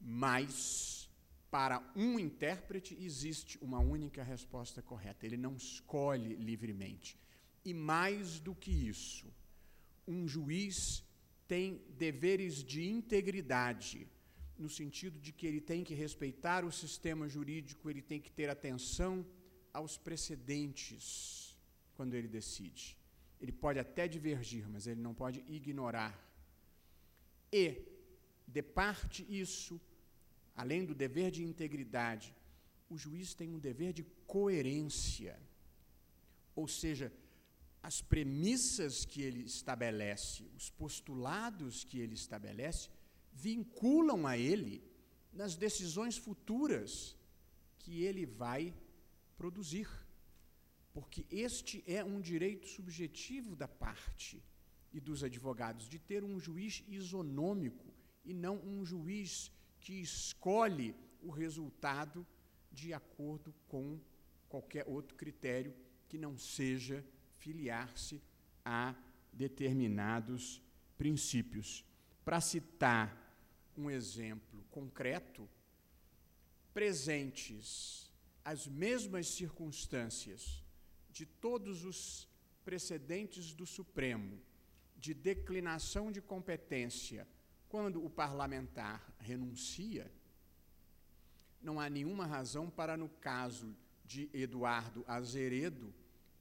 S7: Mas, para um intérprete, existe uma única resposta correta. Ele não escolhe livremente. E mais do que isso, um juiz tem deveres de integridade, no sentido de que ele tem que respeitar o sistema jurídico, ele tem que ter atenção aos precedentes quando ele decide. Ele pode até divergir, mas ele não pode ignorar. E, de parte isso, além do dever de integridade, o juiz tem um dever de coerência, ou seja, as premissas que ele estabelece, os postulados que ele estabelece, vinculam a ele nas decisões futuras que ele vai produzir. Porque este é um direito subjetivo da parte e dos advogados, de ter um juiz isonômico e não um juiz que escolhe o resultado de acordo com qualquer outro critério que não seja filiar-se a determinados princípios. Para citar um exemplo concreto, presentes as mesmas circunstâncias de todos os precedentes do Supremo, de declinação de competência, quando o parlamentar renuncia, não há nenhuma razão para, no caso de Eduardo Azeredo,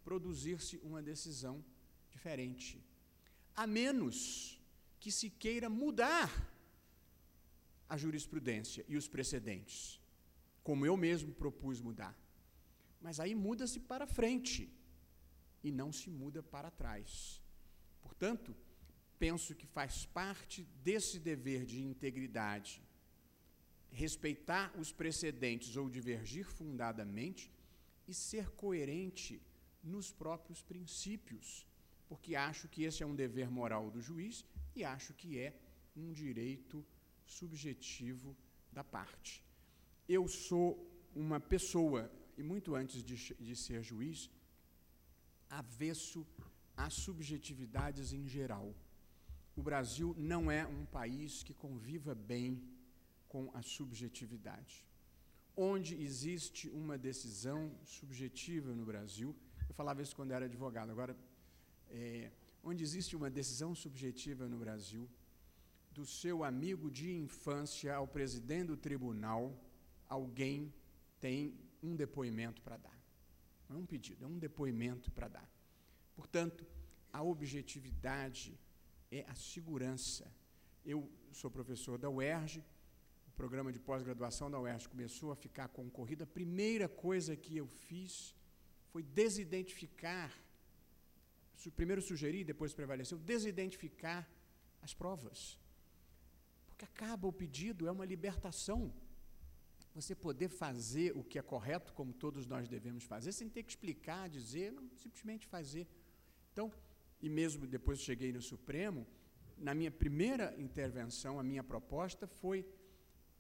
S7: produzir-se uma decisão diferente, a menos que se queira mudar a jurisprudência e os precedentes, como eu mesmo propus mudar. Mas aí muda-se para frente e não se muda para trás. Portanto, penso que faz parte desse dever de integridade respeitar os precedentes ou divergir fundadamente e ser coerente nos próprios princípios, porque acho que esse é um dever moral do juiz e acho que é um direito subjetivo da parte. Eu sou uma pessoa, e muito antes de ser juiz, avesso às subjetividades em geral. o Brasil não é um país que conviva bem com a subjetividade. Onde existe uma decisão subjetiva no Brasil, eu falava isso quando era advogado, agora, onde existe uma decisão subjetiva no Brasil, do seu amigo de infância ao presidente do tribunal, alguém tem um depoimento para dar. Não é um pedido, é um depoimento para dar. Portanto, a objetividade é a segurança. Eu sou professor da UERJ, o programa de pós-graduação da UERJ começou a ficar concorrido. A primeira coisa que eu fiz foi desidentificar, primeiro sugeri, depois prevaleceu, desidentificar as provas. Porque acaba o pedido, é uma libertação. Você poder fazer o que é correto, como todos nós devemos fazer, sem ter que explicar, dizer, não, simplesmente fazer. Então, e mesmo depois cheguei no Supremo, na minha primeira intervenção, a minha proposta foi,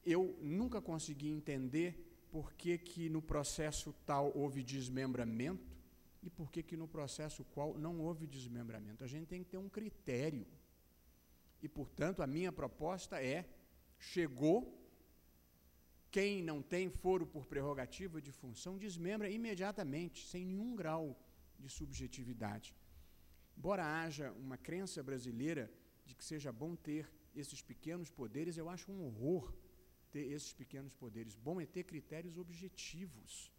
S7: eu nunca consegui entender por que no processo tal houve desmembramento e por que no processo qual não houve desmembramento. A gente tem que ter um critério. E, portanto, a minha proposta é, chegou, quem não tem foro por prerrogativa de função, desmembra imediatamente, sem nenhum grau de subjetividade. Embora haja uma crença brasileira de que seja bom ter esses pequenos poderes, eu acho um horror ter esses pequenos poderes. Bom é ter critérios objetivos.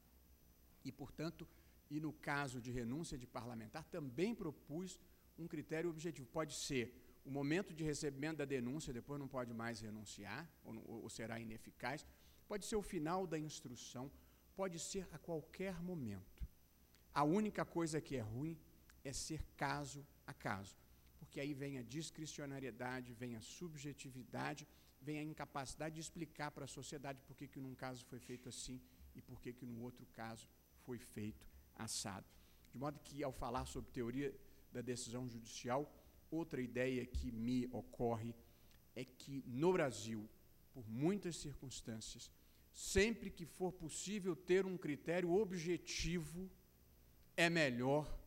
S7: E, portanto, e no caso de renúncia de parlamentar, também propus um critério objetivo. Pode ser o momento de recebimento da denúncia, depois não pode mais renunciar, ou será ineficaz. Pode ser o final da instrução, pode ser a qualquer momento. A única coisa que é ruim é ser caso a caso, porque aí vem a discricionariedade, vem a subjetividade, vem a incapacidade de explicar para a sociedade por que num caso foi feito assim e por que no outro caso foi feito assado. De modo que, ao falar sobre teoria da decisão judicial, outra ideia que me ocorre é que, no Brasil, por muitas circunstâncias, sempre que for possível ter um critério objetivo, é melhor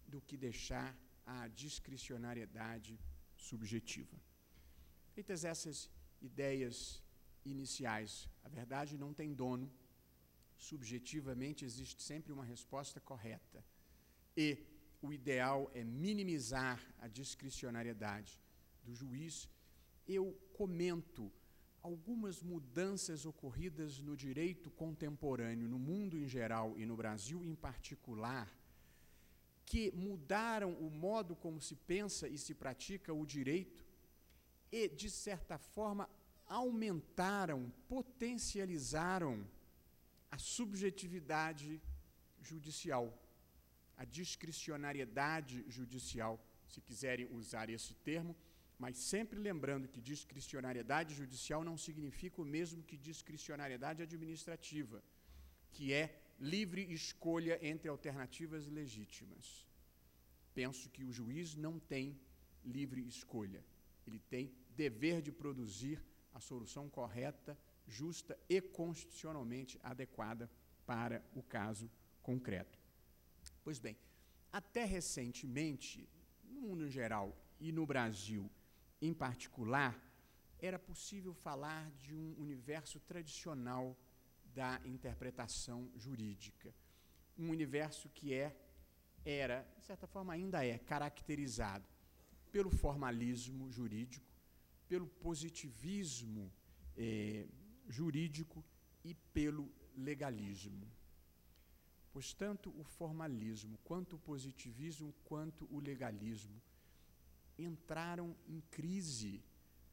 S7: do que deixar a discricionariedade subjetiva. Feitas essas ideias iniciais, a verdade não tem dono, subjetivamente existe sempre uma resposta correta, e o ideal é minimizar a discricionariedade do juiz. Eu comento algumas mudanças ocorridas no direito contemporâneo, no mundo em geral e no Brasil em particular, que mudaram o modo como se pensa e se pratica o direito e, de certa forma, aumentaram, potencializaram a subjetividade judicial, a discricionariedade judicial, se quiserem usar esse termo, mas sempre lembrando que discricionariedade judicial não significa o mesmo que discricionariedade administrativa, que é livre escolha entre alternativas legítimas. Penso que o juiz não tem livre escolha, ele tem dever de produzir a solução correta, justa e constitucionalmente adequada para o caso concreto. Pois bem, até recentemente, no mundo em geral e no Brasil em particular, era possível falar de um universo tradicional da interpretação jurídica. Um universo que era, de certa forma ainda é, caracterizado pelo formalismo jurídico, pelo positivismo jurídico e pelo legalismo. Pois tanto o formalismo, quanto o positivismo, quanto o legalismo entraram em crise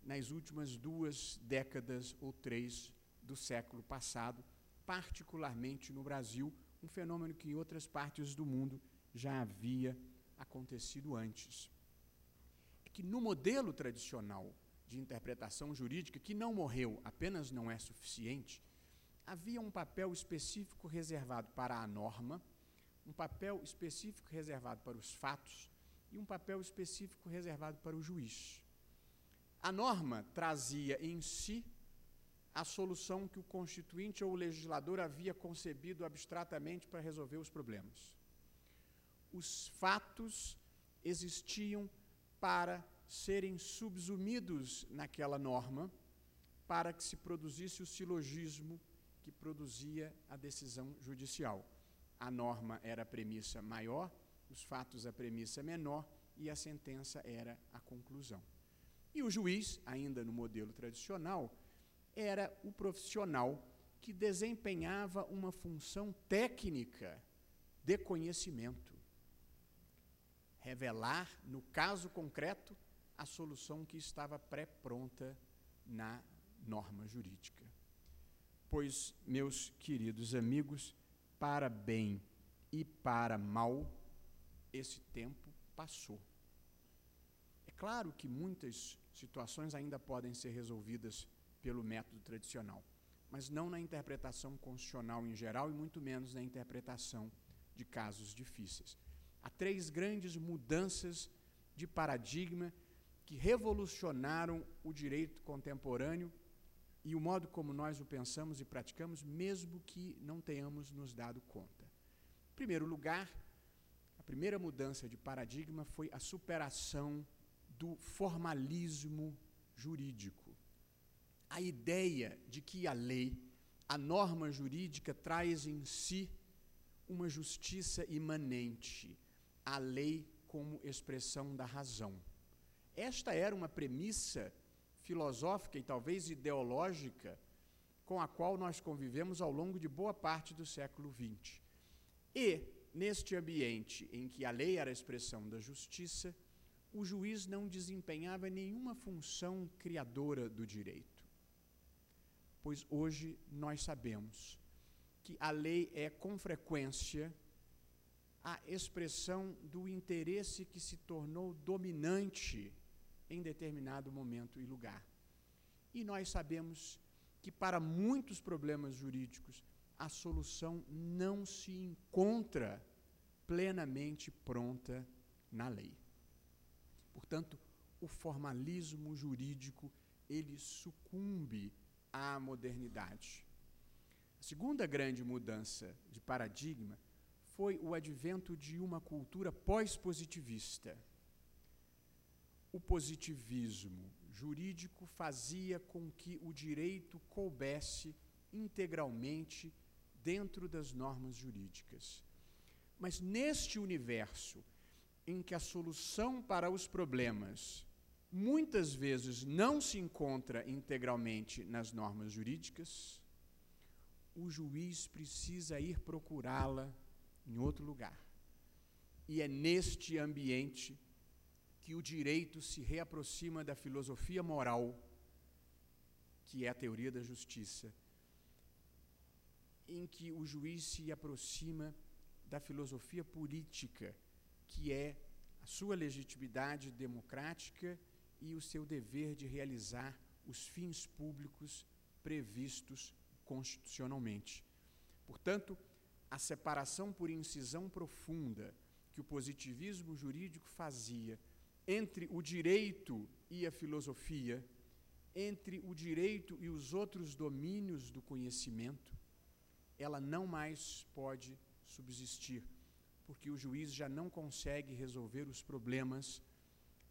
S7: nas últimas 2 décadas ou 3 do século passado, particularmente no Brasil, um fenômeno que em outras partes do mundo já havia acontecido antes. É que no modelo tradicional de interpretação jurídica, que não morreu, apenas não é suficiente, havia um papel específico reservado para a norma, um papel específico reservado para os fatos e um papel específico reservado para o juiz. A norma trazia em si a solução que o constituinte ou o legislador havia concebido abstratamente para resolver os problemas. Os fatos existiam para serem subsumidos naquela norma para que se produzisse o silogismo que produzia a decisão judicial. A norma era a premissa maior, os fatos a premissa menor e a sentença era a conclusão. E o juiz, ainda no modelo tradicional, era o profissional que desempenhava uma função técnica de conhecimento. Revelar, no caso concreto, a solução que estava pré-pronta na norma jurídica. Pois, meus queridos amigos, para bem e para mal, esse tempo passou. É claro que muitas situações ainda podem ser resolvidas pelo método tradicional, mas não na interpretação constitucional em geral e muito menos na interpretação de casos difíceis. Há 3 grandes mudanças de paradigma que revolucionaram o direito contemporâneo e o modo como nós o pensamos e praticamos, mesmo que não tenhamos nos dado conta. Em primeiro lugar, a primeira mudança de paradigma foi a superação do formalismo jurídico. A ideia de que a lei, a norma jurídica, traz em si uma justiça imanente, a lei como expressão da razão. Esta era uma premissa filosófica e talvez ideológica com a qual nós convivemos ao longo de boa parte do século XX. E, neste ambiente em que a lei era a expressão da justiça, o juiz não desempenhava nenhuma função criadora do direito. Pois hoje nós sabemos que a lei é, com frequência, a expressão do interesse que se tornou dominante em determinado momento e lugar. E nós sabemos que, para muitos problemas jurídicos, a solução não se encontra plenamente pronta na lei. Portanto, o formalismo jurídico, ele sucumbe à modernidade. A segunda grande mudança de paradigma foi o advento de uma cultura pós-positivista. O positivismo jurídico fazia com que o direito coubesse integralmente dentro das normas jurídicas. Mas neste universo em que a solução para os problemas muitas vezes não se encontra integralmente nas normas jurídicas, o juiz precisa ir procurá-la em outro lugar. E é neste ambiente que o direito se reaproxima da filosofia moral, que é a teoria da justiça, em que o juiz se aproxima da filosofia política, que é a sua legitimidade democrática e o seu dever de realizar os fins públicos previstos constitucionalmente. Portanto, a separação por incisão profunda que o positivismo jurídico fazia entre o direito e a filosofia, entre o direito e os outros domínios do conhecimento, ela não mais pode subsistir, porque o juiz já não consegue resolver os problemas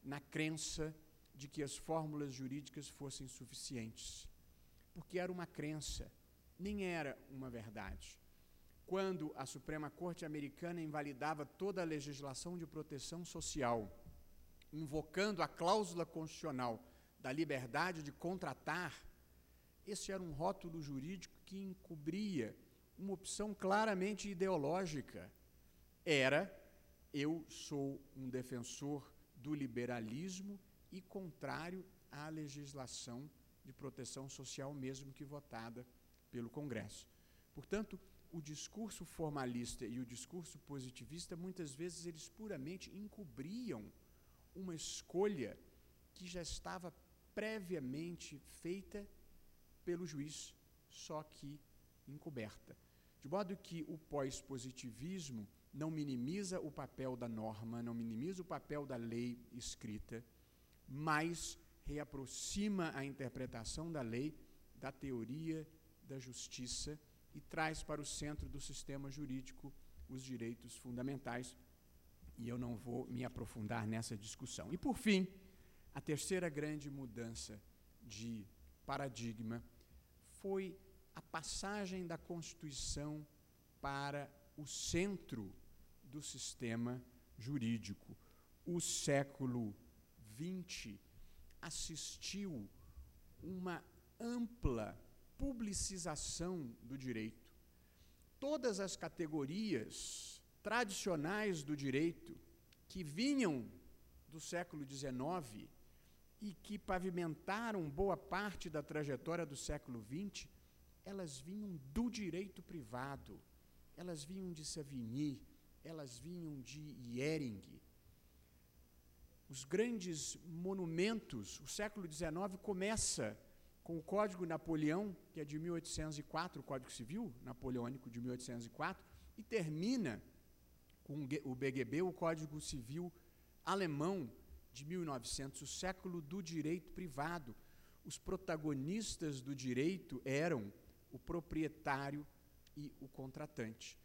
S7: na crença de que as fórmulas jurídicas fossem suficientes, porque era uma crença, nem era uma verdade. Quando a Suprema Corte Americana invalidava toda a legislação de proteção social, invocando a cláusula constitucional da liberdade de contratar, esse era um rótulo jurídico que encobria uma opção claramente ideológica. Era, eu sou um defensor do liberalismo e contrário à legislação de proteção social, mesmo que votada pelo Congresso. Portanto, o discurso formalista e o discurso positivista, muitas vezes, eles puramente encobriam uma escolha que já estava previamente feita pelo juiz, só que encoberta. De modo que o pós-positivismo não minimiza o papel da norma, não minimiza o papel da lei escrita, mas reaproxima a interpretação da lei da teoria da justiça e traz para o centro do sistema jurídico os direitos fundamentais. E eu não vou me aprofundar nessa discussão. E, por fim, A terceira grande mudança de paradigma foi a passagem da Constituição para o centro do sistema jurídico. O século XX assistiu uma ampla publicização do direito. Todas as categorias tradicionais do direito que vinham do século XIX e que pavimentaram boa parte da trajetória do século XX, elas vinham do direito privado, elas vinham de Savigny, elas vinham de Hering. Os grandes monumentos, o século XIX começa com o Código Napoleão, que é de 1804, o Código Civil Napoleônico de 1804, e termina com o BGB, o Código Civil Alemão de 1900, o século do direito privado. Os protagonistas do direito eram o proprietário e o contratante.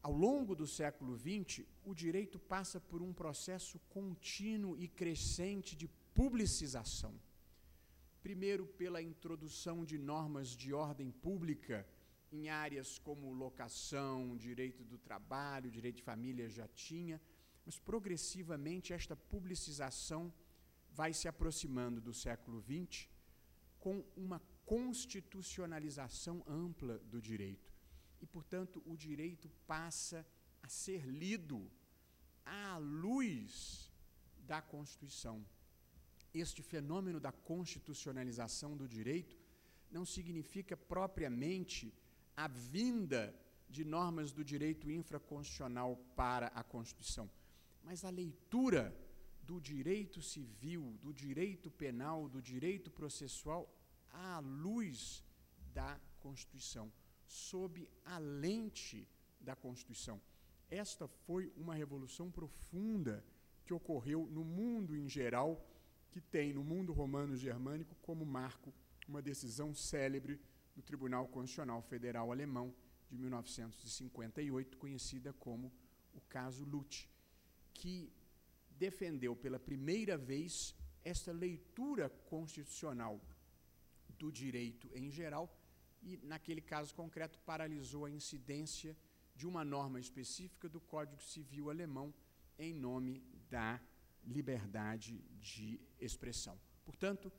S7: Ao longo do século XX, o direito passa por um processo contínuo e crescente de publicização. Primeiro, pela introdução de normas de ordem pública em áreas como locação, direito do trabalho, direito de família já tinha, mas progressivamente esta publicização vai se aproximando do século XX com uma constitucionalização ampla do direito. E, portanto, o direito passa a ser lido à luz da Constituição. Este fenômeno da constitucionalização do direito não significa propriamente a vinda de normas do direito infraconstitucional para a Constituição, mas a leitura do direito civil, do direito penal, do direito processual à luz da Constituição, sob a lente da Constituição. Esta foi uma revolução profunda que ocorreu no mundo em geral, que tem no mundo romano-germânico como marco uma decisão célebre do Tribunal Constitucional Federal Alemão de 1958, conhecida como o caso Lutz, que defendeu pela primeira vez esta leitura constitucional do direito em geral e, naquele caso concreto, paralisou a incidência de uma norma específica do Código Civil Alemão em nome da liberdade de expressão. Portanto,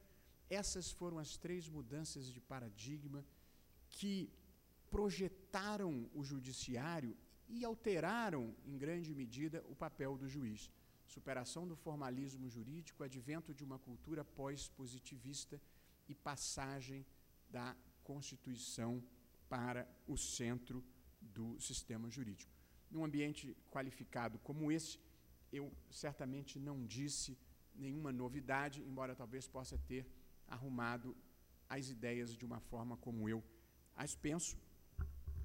S7: essas foram as três mudanças de paradigma que projetaram o judiciário e alteraram, em grande medida, o papel do juiz. Superação do formalismo jurídico, advento de uma cultura pós-positivista e passagem da Constituição para o centro do sistema jurídico. Num ambiente qualificado como esse, eu certamente não disse nenhuma novidade, embora talvez possa ter arrumado as ideias de uma forma como eu as penso,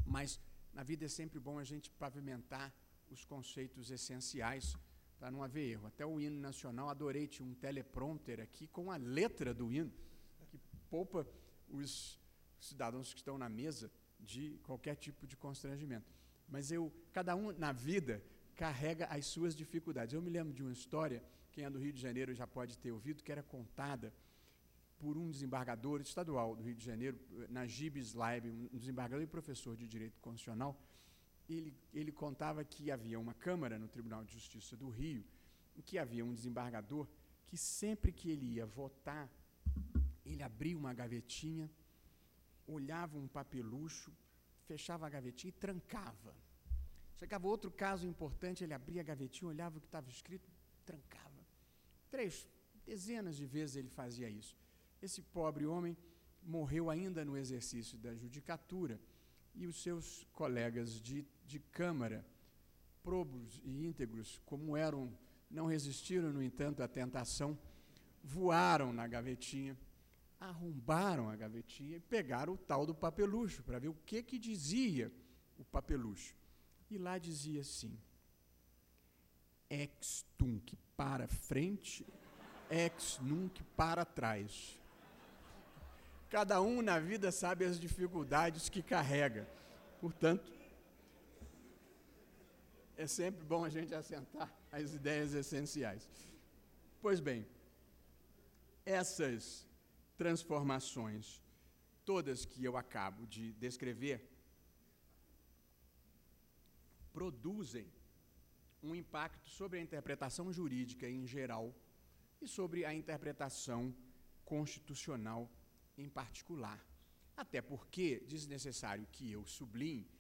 S7: mas na vida é sempre bom a gente pavimentar os conceitos essenciais para não haver erro. Até o hino nacional, adorei, tinha um teleprompter aqui com a letra do hino, que poupa os cidadãos que estão na mesa de qualquer tipo de constrangimento. Mas cada um na vida carrega as suas dificuldades. Eu me lembro de uma história, quem é do Rio de Janeiro já pode ter ouvido, que era contada por um desembargador estadual do Rio de Janeiro, Najib Slaib, um desembargador e professor de Direito Constitucional. Ele contava que havia uma Câmara no Tribunal de Justiça do Rio, em que havia um desembargador que sempre que ele ia votar, ele abria uma gavetinha, olhava um papelucho, fechava a gavetinha e trancava. Chegava outro caso importante, ele abria a gavetinha, olhava o que estava escrito, trancava. Dezenas de vezes ele fazia isso. Esse pobre homem morreu ainda no exercício da judicatura e os seus colegas de Câmara, probos e íntegros, como eram, não resistiram, no entanto, à tentação, voaram na gavetinha, arrombaram a gavetinha e pegaram o tal do papelucho para ver o que dizia o papelucho. E lá dizia assim: ex tunc para frente, ex nunc para trás. Cada um na vida sabe as dificuldades que carrega. Portanto, é sempre bom a gente assentar as ideias essenciais. Pois bem, essas transformações, todas que eu acabo de descrever, produzem um impacto sobre a interpretação jurídica em geral e sobre a interpretação constitucional em particular. Até porque, desnecessário que eu sublinhe,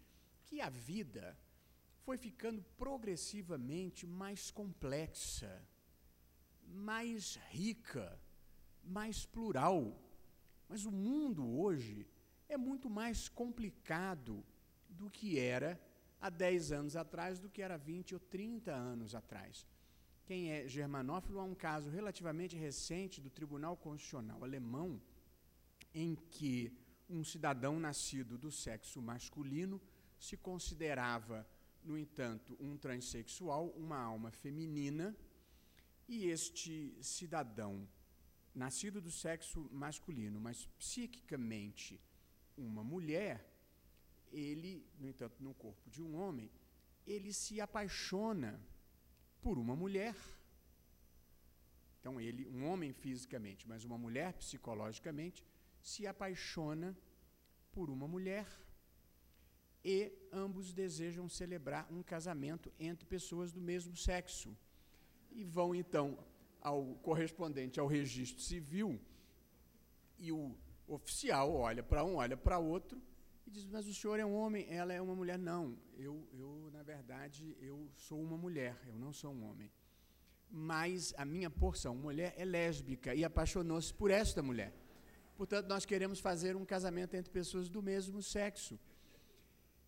S7: que a vida foi ficando progressivamente mais complexa, mais rica, mais plural. Mas o mundo hoje é muito mais complicado do que era há 10 anos atrás, do que era 20 ou 30 anos atrás. Quem é germanófilo, há um caso relativamente recente do Tribunal Constitucional alemão, em que um cidadão nascido do sexo masculino se considerava, no entanto, um transexual, uma alma feminina, e este cidadão, nascido do sexo masculino, mas psiquicamente uma mulher, ele, no entanto, no corpo de um homem, ele se apaixona por uma mulher. Então, ele, um homem fisicamente, mas uma mulher psicologicamente, se apaixona por uma mulher e ambos desejam celebrar um casamento entre pessoas do mesmo sexo. E vão, então, ao correspondente ao registro civil, e o oficial olha para um, olha para outro, e diz, mas o senhor é um homem, ela é uma mulher. Não, na verdade, eu sou uma mulher, eu não sou um homem. Mas a minha porção, mulher, é lésbica e apaixonou-se por esta mulher. Portanto, nós queremos fazer um casamento entre pessoas do mesmo sexo.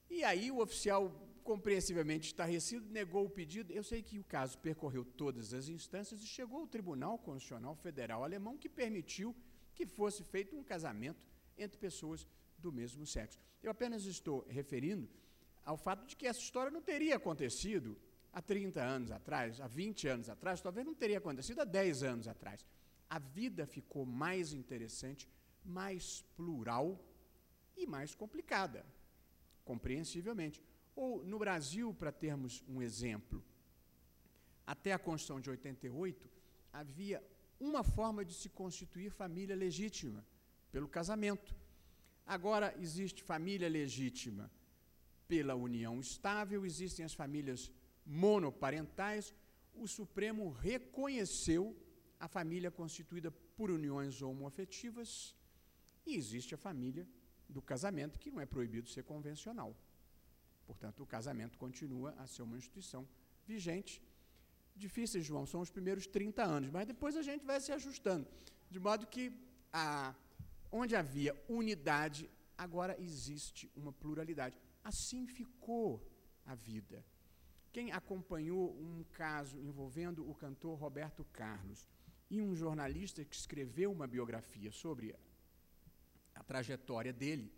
S7: E aí o oficial, compreensivelmente estarrecido, negou o pedido. Eu sei que o caso percorreu todas as instâncias e chegou ao Tribunal Constitucional Federal Alemão, que permitiu que fosse feito um casamento entre pessoas do mesmo sexo. Eu apenas estou referindo ao fato de que essa história não teria acontecido há 30 anos atrás, há 20 anos atrás, talvez não teria acontecido há 10 anos atrás. A vida ficou mais interessante, mais plural e mais complicada, compreensivelmente. Ou, no Brasil, para termos um exemplo, até a Constituição de 88, havia uma forma de se constituir família legítima, pelo casamento. Agora, existe família legítima pela união estável, existem as famílias monoparentais. O Supremo reconheceu a família constituída por uniões homoafetivas e existe a família do casamento, que não é proibido ser convencional. Portanto, o casamento continua a ser uma instituição vigente. Difíceis, João, são os primeiros 30 anos, mas depois a gente vai se ajustando. De modo que, onde havia unidade, agora existe uma pluralidade. Assim ficou a vida. Quem acompanhou um caso envolvendo o cantor Roberto Carlos e um jornalista que escreveu uma biografia sobre a trajetória dele,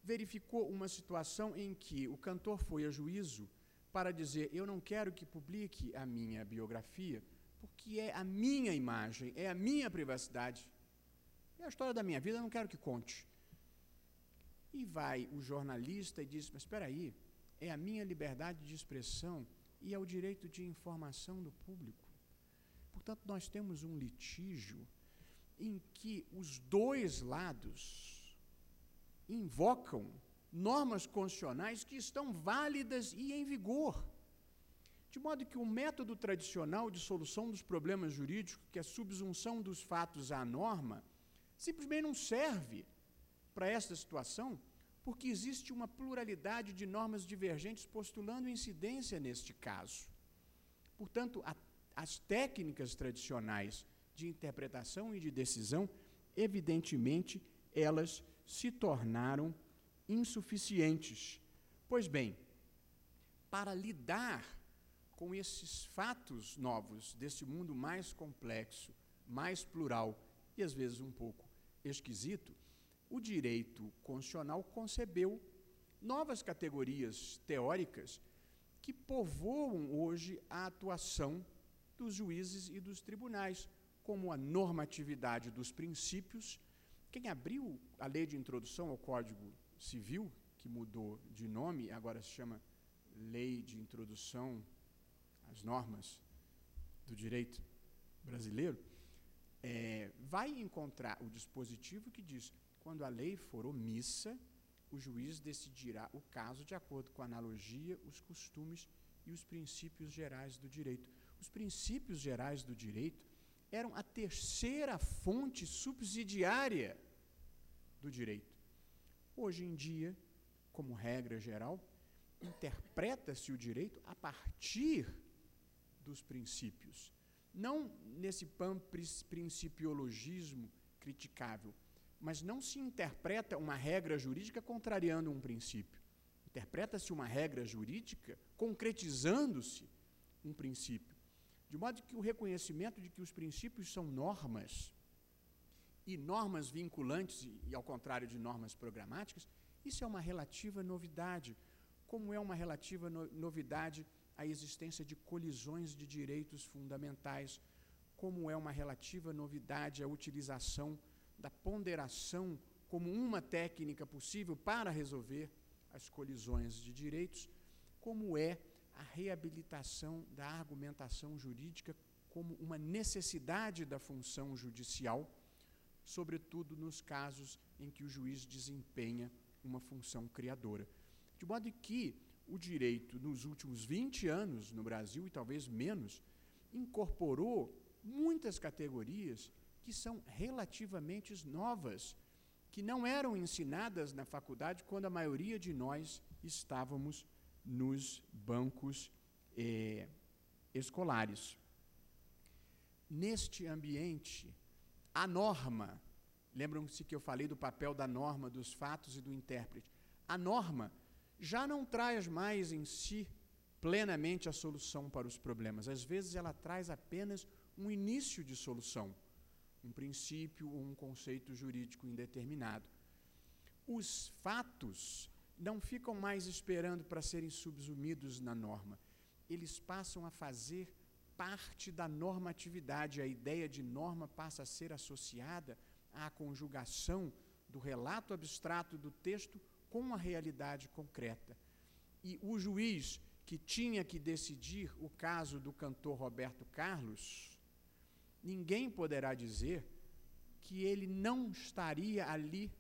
S7: verificou uma situação em que o cantor foi a juízo para dizer, eu não quero que publique a minha biografia, porque é a minha imagem, é a minha privacidade, é a história da minha vida, eu não quero que conte. E vai o jornalista e diz, mas espera aí, é a minha liberdade de expressão e é o direito de informação do público. Portanto, nós temos um litígio em que os dois lados invocam normas constitucionais que estão válidas e em vigor. De modo que o método tradicional de solução dos problemas jurídicos, que é a subsunção dos fatos à norma, simplesmente não serve para esta situação, porque existe uma pluralidade de normas divergentes postulando incidência neste caso. Portanto, as técnicas tradicionais de interpretação e de decisão, evidentemente, elas se tornaram insuficientes. Pois bem, para lidar com esses fatos novos desse mundo mais complexo, mais plural e às vezes um pouco esquisito, o direito constitucional concebeu novas categorias teóricas que povoam hoje a atuação dos juízes e dos tribunais, como a normatividade dos princípios. Quem abriu a lei de introdução ao Código Civil, que mudou de nome, agora se chama Lei de Introdução às Normas do Direito Brasileiro, vai encontrar o dispositivo que diz: quando a lei for omissa, o juiz decidirá o caso de acordo com a analogia, os costumes e os princípios gerais do direito. Os princípios gerais do direito eram a terceira fonte subsidiária do direito. Hoje em dia, como regra geral, interpreta-se o direito a partir dos princípios. Não nesse principiologismo criticável, mas não se interpreta uma regra jurídica contrariando um princípio. Interpreta-se uma regra jurídica concretizando-se um princípio. De modo que o reconhecimento de que os princípios são normas, e normas vinculantes, e ao contrário de normas programáticas, isso é uma relativa novidade, como é uma relativa novidade a existência de colisões de direitos fundamentais, como é uma relativa novidade a utilização da ponderação como uma técnica possível para resolver as colisões de direitos, como é a reabilitação da argumentação jurídica como uma necessidade da função judicial, sobretudo nos casos em que o juiz desempenha uma função criadora. De modo que o direito, nos últimos 20 anos no Brasil, e talvez menos, incorporou muitas categorias que são relativamente novas, que não eram ensinadas na faculdade quando a maioria de nós estávamos nos bancos escolares. Neste ambiente, a norma, lembram-se que eu falei do papel da norma, dos fatos e do intérprete, a norma já não traz mais em si plenamente a solução para os problemas. Às vezes ela traz apenas um início de solução, um princípio ou um conceito jurídico indeterminado. Os fatos não ficam mais esperando para serem subsumidos na norma. Eles passam a fazer parte da normatividade. A ideia de norma passa a ser associada à conjugação do relato abstrato do texto com a realidade concreta. E o juiz que tinha que decidir o caso do cantor Roberto Carlos, ninguém poderá dizer que ele não estaria ali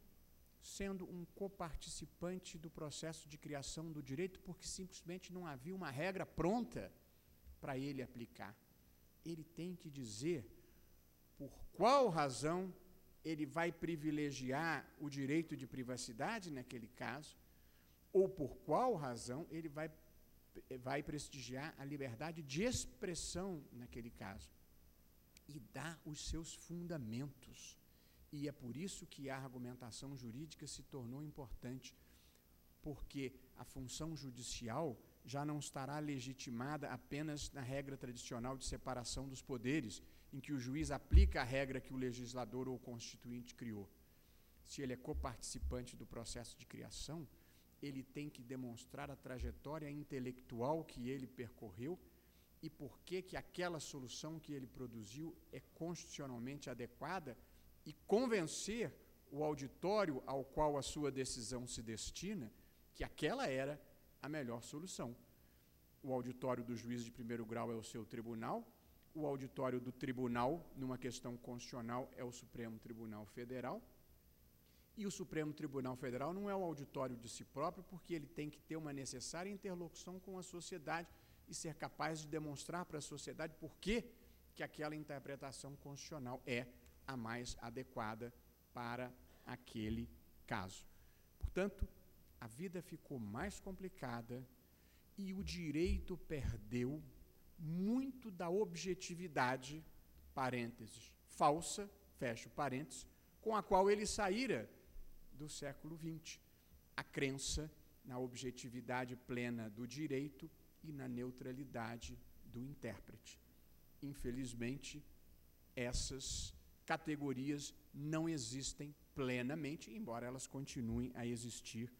S7: sendo um coparticipante do processo de criação do direito, porque simplesmente não havia uma regra pronta para ele aplicar. Ele tem que dizer por qual razão ele vai privilegiar o direito de privacidade naquele caso, ou por qual razão ele vai prestigiar a liberdade de expressão naquele caso. E dá os seus fundamentos. E é por isso que a argumentação jurídica se tornou importante, porque a função judicial já não estará legitimada apenas na regra tradicional de separação dos poderes, em que o juiz aplica a regra que o legislador ou o constituinte criou. Se ele é coparticipante do processo de criação, ele tem que demonstrar a trajetória intelectual que ele percorreu e por que aquela solução que ele produziu é constitucionalmente adequada e convencer o auditório ao qual a sua decisão se destina que aquela era a melhor solução. O auditório do juiz de primeiro grau é o seu tribunal, o auditório do tribunal, numa questão constitucional, é o Supremo Tribunal Federal, e o Supremo Tribunal Federal não é o auditório de si próprio, porque ele tem que ter uma necessária interlocução com a sociedade e ser capaz de demonstrar para a sociedade por que aquela interpretação constitucional é a mais adequada para aquele caso. Portanto, a vida ficou mais complicada e o direito perdeu muito da objetividade, parênteses, falsa, fecho parênteses, com a qual ele saíra do século XX. A crença na objetividade plena do direito e na neutralidade do intérprete. Infelizmente, essas categorias não existem plenamente, embora elas continuem a existir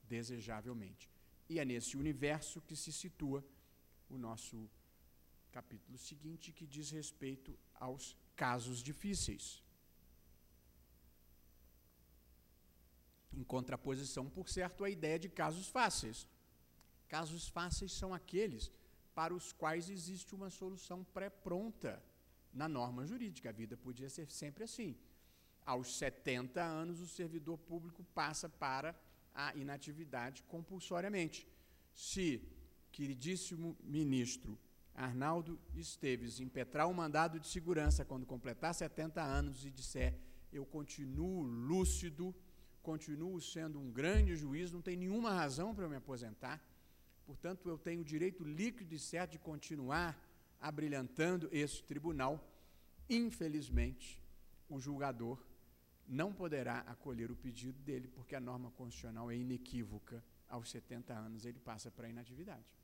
S7: desejavelmente. E é nesse universo que se situa o nosso capítulo seguinte, que diz respeito aos casos difíceis. Em contraposição, por certo, à ideia de casos fáceis. Casos fáceis são aqueles para os quais existe uma solução pré-pronta na norma jurídica. A vida podia ser sempre assim. Aos 70 anos, o servidor público passa para a inatividade compulsoriamente. Se, queridíssimo ministro Arnaldo Esteves impetrar um mandado de segurança quando completar 70 anos e disser: eu continuo lúcido, continuo sendo um grande juiz, não tem nenhuma razão para eu me aposentar, portanto, eu tenho o direito líquido e certo de continuar abrilhantando esse tribunal, infelizmente, o julgador não poderá acolher o pedido dele, porque a norma constitucional é inequívoca. Aos 70 anos, ele passa para a inatividade.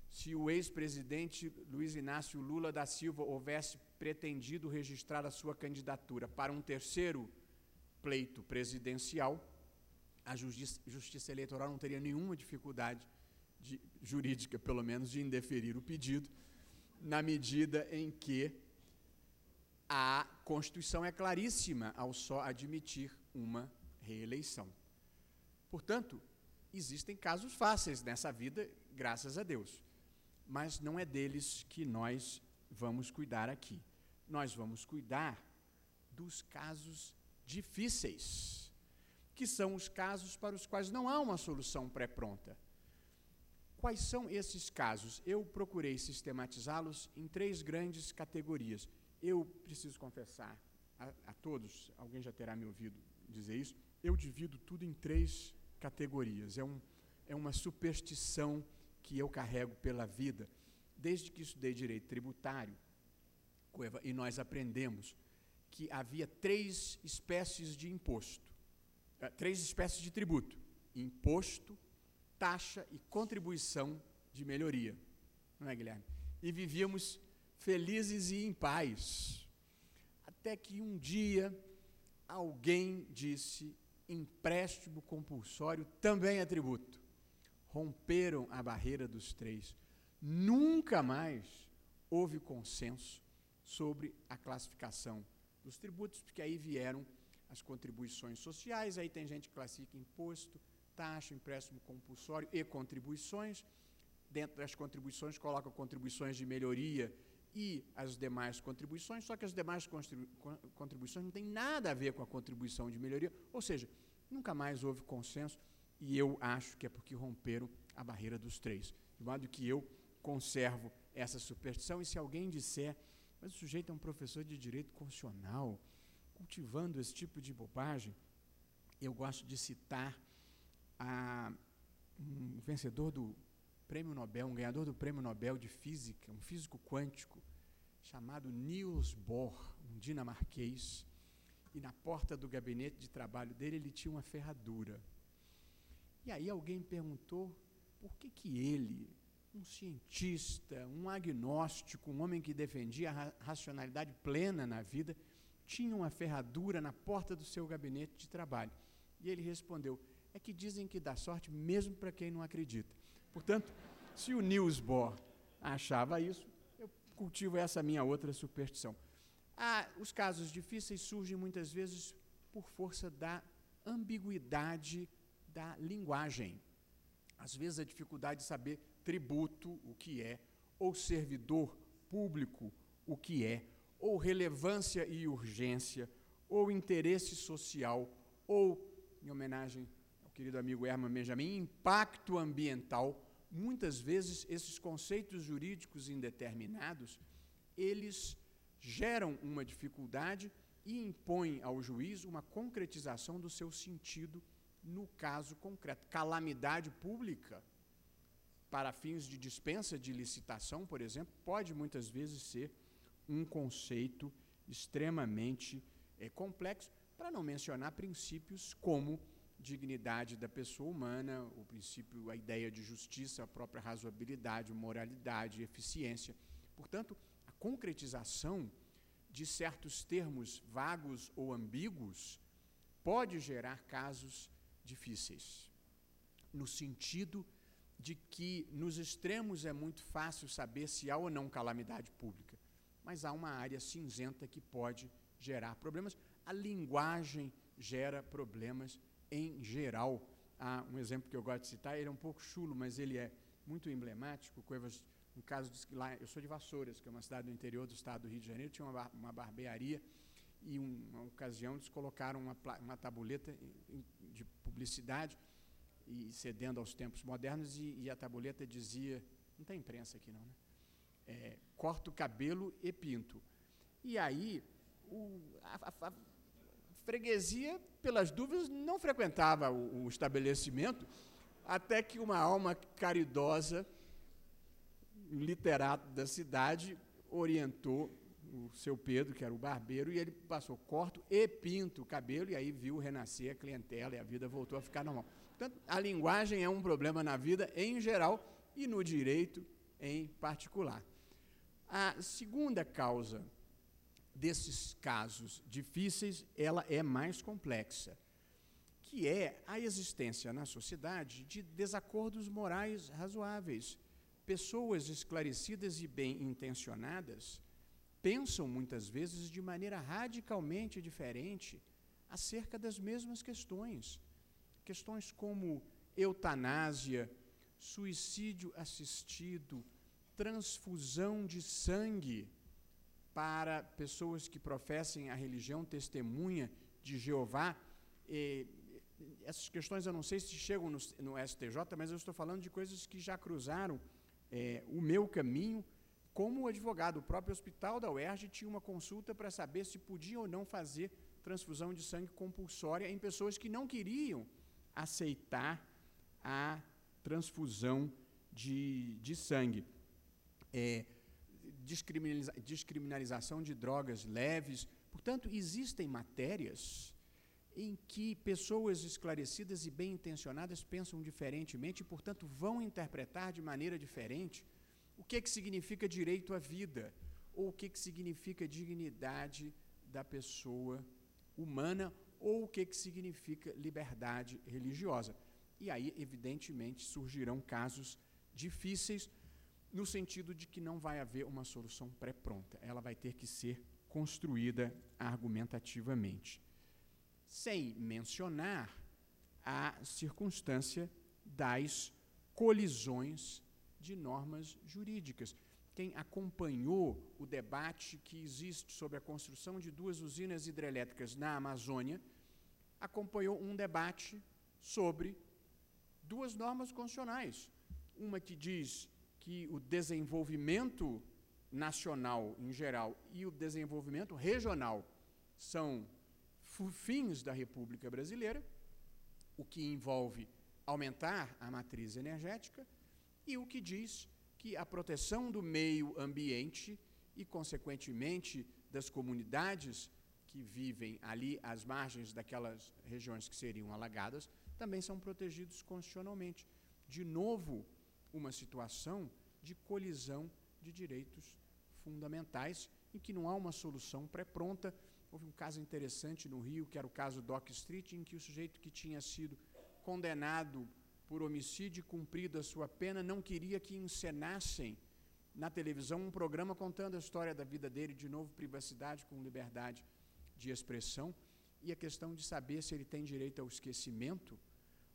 S7: Se o ex-presidente Luiz Inácio Lula da Silva houvesse pretendido registrar a sua candidatura para um terceiro pleito presidencial, a Justiça Eleitoral não teria nenhuma dificuldade jurídica, pelo menos, de indeferir o pedido, na medida em que a Constituição é claríssima ao só admitir uma reeleição. Portanto, existem casos fáceis nessa vida, graças a Deus, mas não é deles que nós vamos cuidar aqui. Nós vamos cuidar dos casos difíceis, que são os casos para os quais não há uma solução pré-pronta. Quais são esses casos? Eu procurei sistematizá-los em 3 grandes categorias. Eu preciso confessar a todos, alguém já terá me ouvido dizer isso, eu divido tudo em 3 categorias. É uma superstição que eu carrego pela vida, desde que estudei direito tributário, e nós aprendemos que havia 3 espécies de imposto, 3 espécies de tributo: imposto, taxa e contribuição de melhoria. Não é, Guilherme? E vivíamos felizes e em paz, até que um dia alguém disse: empréstimo compulsório também é tributo. Romperam a barreira dos 3. Nunca mais houve consenso sobre a classificação dos tributos, porque aí vieram as contribuições sociais, aí tem gente que classifica imposto, taxa, empréstimo compulsório e contribuições. Dentro das contribuições coloca contribuições de melhoria e as demais contribuições, só que as demais contribuições não têm nada a ver com a contribuição de melhoria, ou seja, nunca mais houve consenso, e eu acho que é porque romperam a barreira dos 3, de modo que eu conservo essa superstição. E se alguém disser: mas o sujeito é um professor de direito constitucional, cultivando esse tipo de bobagem, eu gosto de citar um vencedor do Prêmio Nobel, um ganhador do Prêmio Nobel de Física, um físico quântico, chamado Niels Bohr, um dinamarquês, e na porta do gabinete de trabalho dele ele tinha uma ferradura. E aí alguém perguntou por que ele, um cientista, um agnóstico, um homem que defendia a racionalidade plena na vida, tinha uma ferradura na porta do seu gabinete de trabalho. E ele respondeu: é que dizem que dá sorte mesmo para quem não acredita. Portanto, se o Niels Bohr achava isso, eu cultivo essa minha outra superstição. Os casos difíceis surgem muitas vezes por força da ambiguidade da linguagem. Às vezes a dificuldade de saber tributo, o que é, ou servidor público, o que é, ou relevância e urgência, ou interesse social, ou, em homenagem ao querido amigo Herman Benjamin, impacto ambiental. Muitas vezes esses conceitos jurídicos indeterminados, eles geram uma dificuldade e impõem ao juiz uma concretização do seu sentido no caso concreto. Calamidade pública, para fins de dispensa de licitação, por exemplo, pode muitas vezes ser um conceito extremamente complexo, para não mencionar princípios como dignidade da pessoa humana, o princípio, a ideia de justiça, a própria razoabilidade, moralidade, eficiência. Portanto, a concretização de certos termos vagos ou ambíguos pode gerar casos difíceis, no sentido de que, nos extremos, é muito fácil saber se há ou não calamidade pública, mas há uma área cinzenta que pode gerar problemas. A linguagem gera problemas em geral. Há um exemplo que eu gosto de citar, ele é um pouco chulo, mas ele é muito emblemático, no caso de lá, eu sou de Vassouras, que é uma cidade do interior do estado do Rio de Janeiro, tinha uma barbearia, e uma ocasião eles colocaram uma tabuleta de publicidade, e cedendo aos tempos modernos, e a tabuleta dizia, não tem imprensa aqui não, né? Corta o cabelo e pinto. E aí, a freguesia, pelas dúvidas, não frequentava o estabelecimento, até que uma alma caridosa, um literato da cidade, orientou o seu Pedro, que era o barbeiro, e ele passou, corto e pinto o cabelo, e aí viu renascer a clientela, e a vida voltou a ficar normal. Portanto, a linguagem é um problema na vida em geral e no direito em particular. A segunda causa desses casos difíceis, ela é mais complexa, que é a existência na sociedade de desacordos morais razoáveis. Pessoas esclarecidas e bem-intencionadas pensam, muitas vezes, de maneira radicalmente diferente acerca das mesmas questões. Questões como eutanásia, suicídio assistido, transfusão de sangue para pessoas que professem a religião testemunha de Jeová. Essas questões eu não sei se chegam no STJ, mas eu estou falando de coisas que já cruzaram o meu caminho como advogado. O próprio hospital da UERJ tinha uma consulta para saber se podia ou não fazer transfusão de sangue compulsória em pessoas que não queriam aceitar a transfusão de sangue. Descriminalização de drogas leves. Portanto, existem matérias em que pessoas esclarecidas e bem-intencionadas pensam diferentemente e, portanto, vão interpretar de maneira diferente o que significa direito à vida ou o que significa dignidade da pessoa humana ou o que significa liberdade religiosa. E aí, evidentemente, surgirão casos difíceis no sentido de que não vai haver uma solução pré-pronta. Ela vai ter que ser construída argumentativamente. Sem mencionar a circunstância das colisões de normas jurídicas. Quem acompanhou o debate que existe sobre a construção de 2 usinas hidrelétricas na Amazônia, acompanhou um debate sobre 2 normas constitucionais. Uma que diz que o desenvolvimento nacional em geral e o desenvolvimento regional são fins da República Brasileira, o que envolve aumentar a matriz energética, e o que diz que a proteção do meio ambiente e, consequentemente, das comunidades que vivem ali às margens daquelas regiões que seriam alagadas, também são protegidos constitucionalmente. De novo, uma situação de colisão de direitos fundamentais em que não há uma solução pré-pronta. Houve um caso interessante no Rio, que era o caso Dock Street, em que o sujeito que tinha sido condenado por homicídio e cumprido a sua pena não queria que encenassem na televisão um programa contando a história da vida dele, de novo privacidade com liberdade de expressão, e a questão de saber se ele tem direito ao esquecimento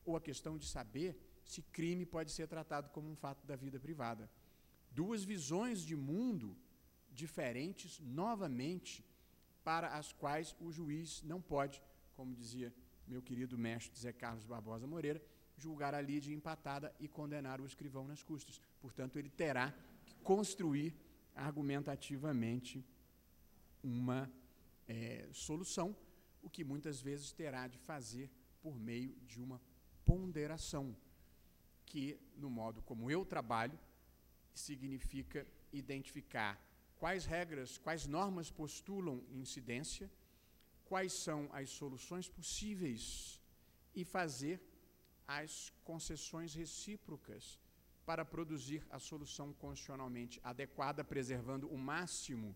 S7: ou a questão de saber se crime pode ser tratado como um fato da vida privada. 2 visões de mundo diferentes, novamente, para as quais o juiz não pode, como dizia meu querido mestre Zé Carlos Barbosa Moreira, julgar a lide empatada e condenar o escrivão nas custas. Portanto, ele terá que construir argumentativamente uma solução, o que muitas vezes terá de fazer por meio de uma ponderação, que, no modo como eu trabalho, significa identificar quais regras, quais normas postulam incidência, quais são as soluções possíveis e fazer as concessões recíprocas para produzir a solução constitucionalmente adequada, preservando o máximo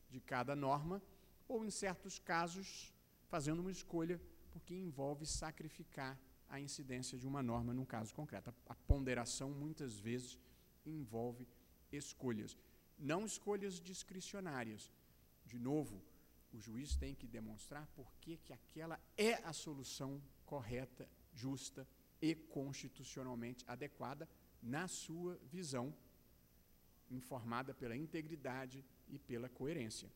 S7: de cada norma, ou, em certos casos, fazendo uma escolha, porque envolve sacrificar a incidência de uma norma num caso concreto. A ponderação, muitas vezes, envolve escolhas. Não escolhas discricionárias. De novo, o juiz tem que demonstrar por que aquela é a solução correta, justa e constitucionalmente adequada na sua visão, informada pela integridade e pela coerência.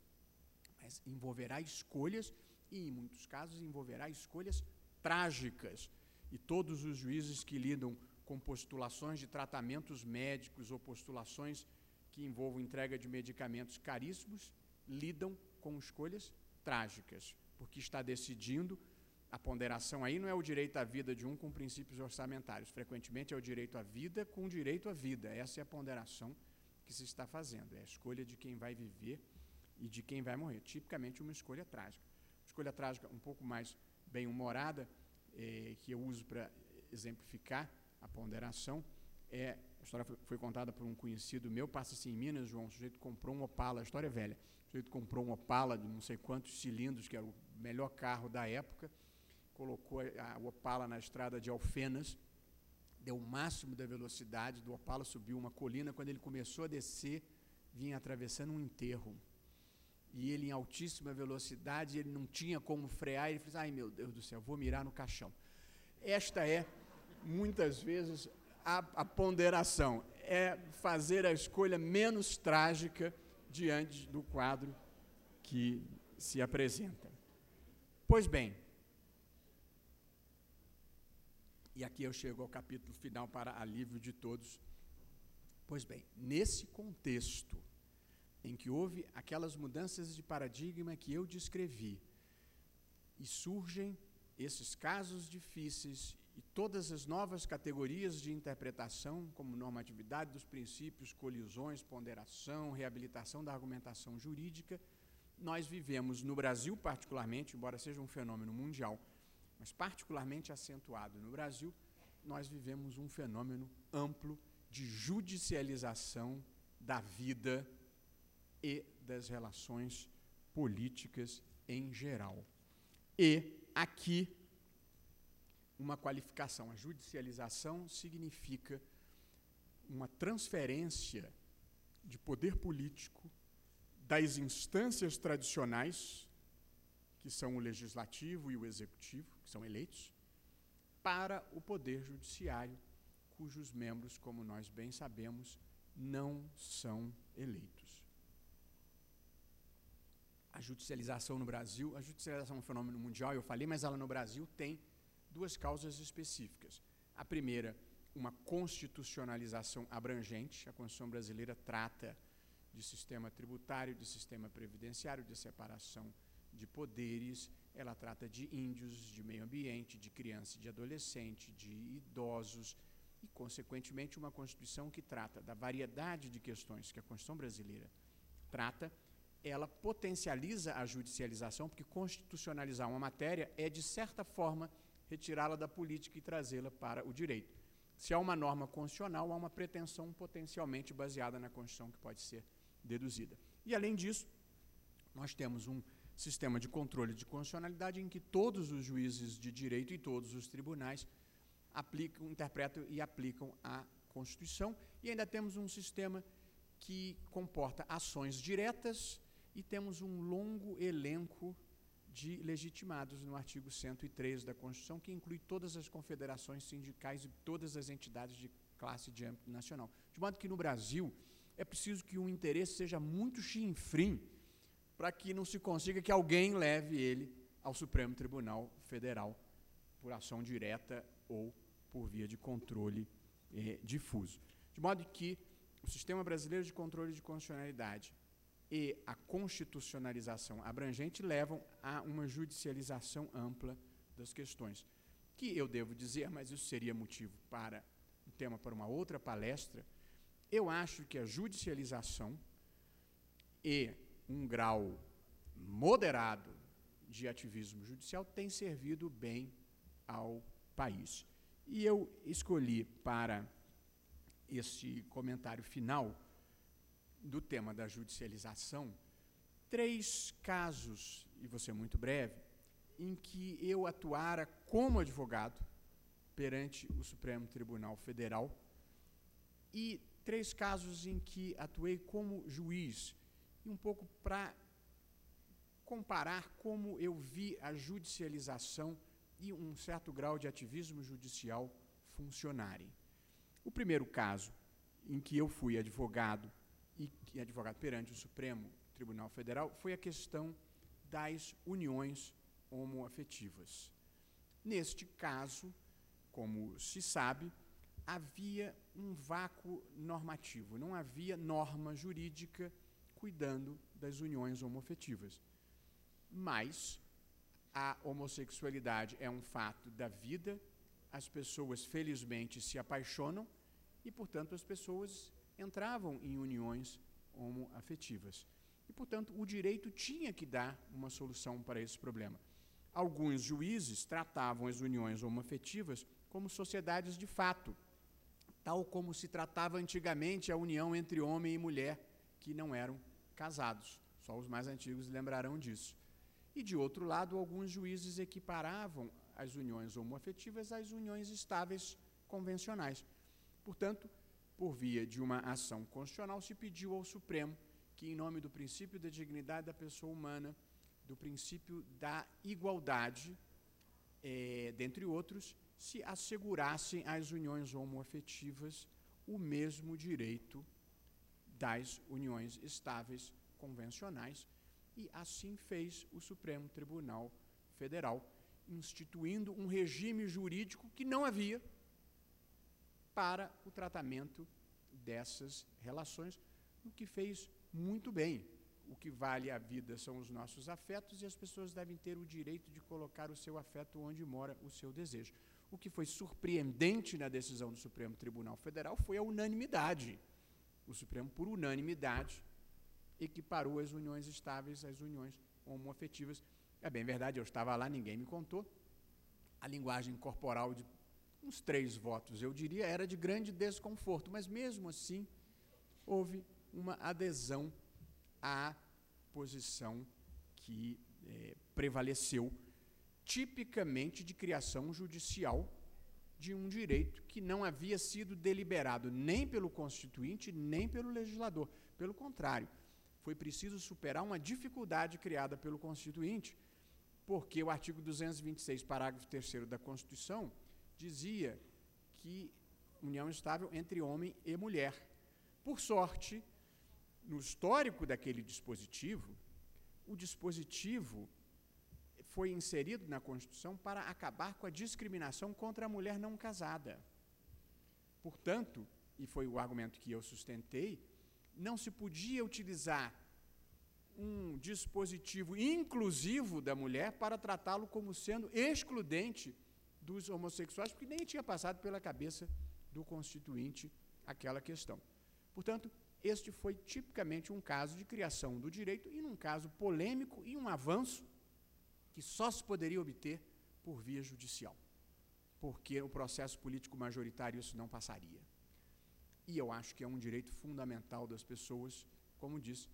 S7: Mas envolverá escolhas, e em muitos casos envolverá escolhas trágicas. E todos os juízes que lidam com postulações de tratamentos médicos ou postulações que envolvam entrega de medicamentos caríssimos, lidam com escolhas trágicas, porque está decidindo. A ponderação aí não é o direito à vida de um com princípios orçamentários, frequentemente é o direito à vida com direito à vida. Essa é a ponderação que se está fazendo, é a escolha de quem vai viver e de quem vai morrer, tipicamente uma escolha trágica. Escolha trágica um pouco mais bem-humorada, que eu uso para exemplificar a ponderação, a história foi contada por um conhecido meu, passa-se em Minas, João, o sujeito comprou um Opala, a história é velha, o sujeito comprou um Opala de não sei quantos cilindros, que era o melhor carro da época, colocou o Opala na estrada de Alfenas, deu o máximo da velocidade do Opala, subiu uma colina, quando ele começou a descer, vinha atravessando um enterro. E ele, em altíssima velocidade, ele não tinha como frear, ele falou: ai, meu Deus do céu, vou mirar no caixão. Esta é, muitas vezes, a ponderação, é fazer a escolha menos trágica diante do quadro que se apresenta. Pois bem, e aqui eu chego ao capítulo final para alívio de todos. Pois bem, nesse contexto em que houve aquelas mudanças de paradigma que eu descrevi, e surgem esses casos difíceis e todas as novas categorias de interpretação, como normatividade dos princípios, colisões, ponderação, reabilitação da argumentação jurídica, nós vivemos no Brasil particularmente, embora seja um fenômeno mundial, mas particularmente acentuado no Brasil, nós vivemos um fenômeno amplo de judicialização da vida e das relações políticas em geral. E aqui, uma qualificação. A judicialização significa uma transferência de poder político das instâncias tradicionais, que são o legislativo e o executivo, que são eleitos, para o poder judiciário, cujos membros, como nós bem sabemos, não são eleitos. A judicialização no Brasil, a judicialização é um fenômeno mundial, eu falei, mas ela no Brasil tem duas causas específicas. A primeira, uma constitucionalização abrangente. A Constituição brasileira trata de sistema tributário, de sistema previdenciário, de separação de poderes, ela trata de índios, de meio ambiente, de criança e de adolescente, de idosos, e, consequentemente, uma Constituição que trata da variedade de questões que a Constituição brasileira trata. Ela potencializa a judicialização, porque constitucionalizar uma matéria é, de certa forma, retirá-la da política e trazê-la para o direito. Se há uma norma constitucional, há uma pretensão potencialmente baseada na Constituição que pode ser deduzida. E, além disso, nós temos um sistema de controle de constitucionalidade em que todos os juízes de direito e todos os tribunais aplicam, interpretam e aplicam a Constituição, e ainda temos um sistema que comporta ações diretas e temos um longo elenco de legitimados no artigo 103 da Constituição, que inclui todas as confederações sindicais e todas as entidades de classe de âmbito nacional. De modo que, no Brasil, é preciso que um interesse seja muito chinfrim para que não se consiga que alguém leve ele ao Supremo Tribunal Federal por ação direta ou por via de controle difuso. De modo que o Sistema Brasileiro de Controle de Constitucionalidade e a constitucionalização abrangente levam a uma judicialização ampla das questões. Que eu devo dizer, mas isso seria motivo para um tema para uma outra palestra, eu acho que a judicialização e um grau moderado de ativismo judicial tem servido bem ao país. E eu escolhi para este comentário final do tema da judicialização 3 casos, e vou ser muito breve, em que eu atuara como advogado perante o Supremo Tribunal Federal e 3 casos em que atuei como juiz, e um pouco para comparar como eu vi a judicialização e um certo grau de ativismo judicial funcionarem. O primeiro caso em que eu fui advogado e advogado perante o Supremo Tribunal Federal foi a questão das uniões homoafetivas. Neste caso, como se sabe, havia um vácuo normativo, não havia norma jurídica cuidando das uniões homoafetivas. Mas a homossexualidade é um fato da vida, as pessoas felizmente se apaixonam e, portanto, as pessoas entravam em uniões homoafetivas. E, portanto, o direito tinha que dar uma solução para esse problema. Alguns juízes tratavam as uniões homoafetivas como sociedades de fato, tal como se tratava antigamente a união entre homem e mulher que não eram casados. Só os mais antigos lembrarão disso. E, de outro lado, alguns juízes equiparavam as uniões homoafetivas às uniões estáveis convencionais. Portanto, por via de uma ação constitucional, se pediu ao Supremo que, em nome do princípio da dignidade da pessoa humana, do princípio da igualdade, dentre outros, se assegurassem às uniões homoafetivas o mesmo direito das uniões estáveis convencionais, e assim fez o Supremo Tribunal Federal, instituindo um regime jurídico que não havia para o tratamento dessas relações, o que fez muito bem. O que vale a vida são os nossos afetos e as pessoas devem ter o direito de colocar o seu afeto onde mora o seu desejo. O que foi surpreendente na decisão do Supremo Tribunal Federal foi a unanimidade. O Supremo, por unanimidade, equiparou as uniões estáveis às uniões homoafetivas. É bem verdade, eu estava lá, ninguém me contou. A linguagem corporal de uns 3 votos, eu diria, era de grande desconforto, mas mesmo assim houve uma adesão à posição que prevaleceu, tipicamente de criação judicial de um direito que não havia sido deliberado nem pelo Constituinte, nem pelo legislador. Pelo contrário, foi preciso superar uma dificuldade criada pelo Constituinte, porque o artigo 226, parágrafo 3º da Constituição, dizia que união estável entre homem e mulher. Por sorte, no histórico daquele dispositivo, o dispositivo foi inserido na Constituição para acabar com a discriminação contra a mulher não casada. Portanto, e foi o argumento que eu sustentei, não se podia utilizar um dispositivo inclusivo da mulher para tratá-lo como sendo excludente dos homossexuais, porque nem tinha passado pela cabeça do Constituinte aquela questão. Portanto, este foi tipicamente um caso de criação do direito e num caso polêmico e um avanço que só se poderia obter por via judicial, porque o processo político majoritário isso não passaria. E eu acho que é um direito fundamental das pessoas, como disse,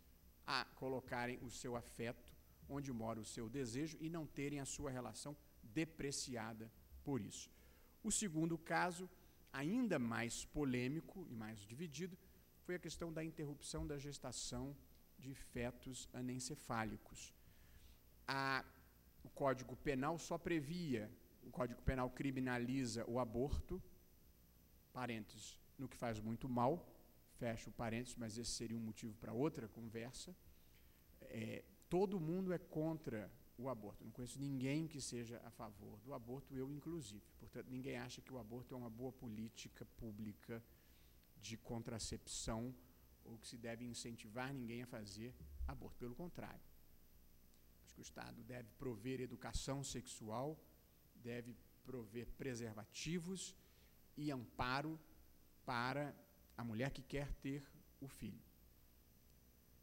S7: a colocarem o seu afeto onde mora o seu desejo e não terem a sua relação depreciada por isso. O segundo caso, ainda mais polêmico e mais dividido, foi a questão da interrupção da gestação de fetos anencefálicos. O Código Penal só previa, o Código Penal criminaliza o aborto, parênteses, no que faz muito mal, fecha o parênteses, mas esse seria um motivo para outra conversa. Todo mundo é contra o aborto. Não conheço ninguém que seja a favor do aborto, eu inclusive. Portanto, ninguém acha que o aborto é uma boa política pública de contracepção ou que se deve incentivar ninguém a fazer aborto. Pelo contrário. Acho que o Estado deve prover educação sexual, deve prover preservativos e amparo para a mulher que quer ter o filho.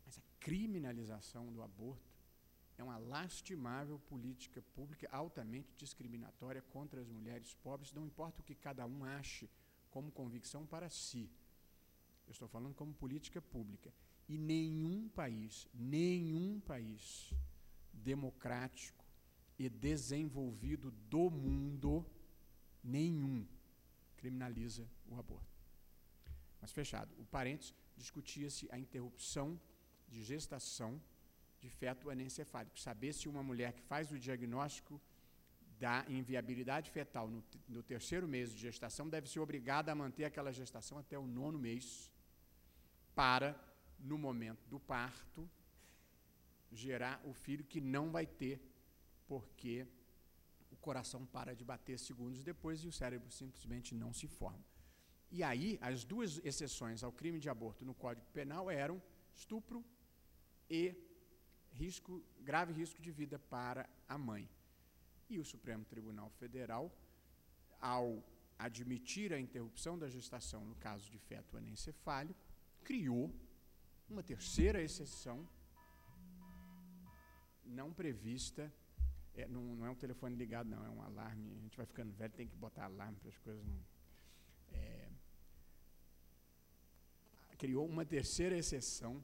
S7: Mas a criminalização do aborto é uma lastimável política pública altamente discriminatória contra as mulheres pobres, não importa o que cada um ache como convicção para si. Eu estou falando como política pública. E nenhum país democrático e desenvolvido do mundo, nenhum, criminaliza o aborto. Mas fechado, o parênteses, discutia-se a interrupção de gestação de feto anencefálico. Saber se uma mulher que faz o diagnóstico da inviabilidade fetal no terceiro mês de gestação deve ser obrigada a manter aquela gestação até o 9º mês para, no momento do parto, gerar o filho que não vai ter, porque o coração para de bater segundos depois e o cérebro simplesmente não se forma. E aí, as duas exceções ao crime de aborto no Código Penal eram estupro e grave risco de vida para a mãe. E o Supremo Tribunal Federal, ao admitir a interrupção da gestação no caso de feto anencefálico, criou uma terceira exceção não prevista. Não é um telefone ligado, não, é um alarme. A gente vai ficando velho, tem que botar alarme para as coisas não... Criou uma terceira exceção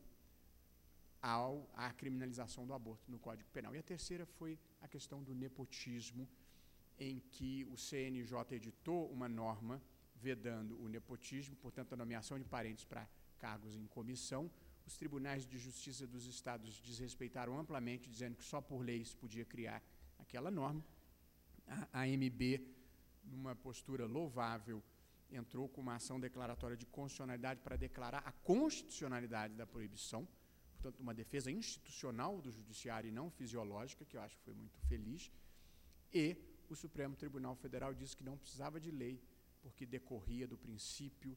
S7: à criminalização do aborto no Código Penal. E a terceira foi a questão do nepotismo, em que o CNJ editou uma norma vedando o nepotismo, portanto, a nomeação de parentes para cargos em comissão. Os tribunais de justiça dos estados desrespeitaram amplamente, dizendo que só por lei se podia criar aquela norma. A AMB, numa postura louvável, entrou com uma ação declaratória de constitucionalidade para declarar a constitucionalidade da proibição, portanto, uma defesa institucional do judiciário e não fisiológica, que eu acho que foi muito feliz, e o Supremo Tribunal Federal disse que não precisava de lei, porque decorria do princípio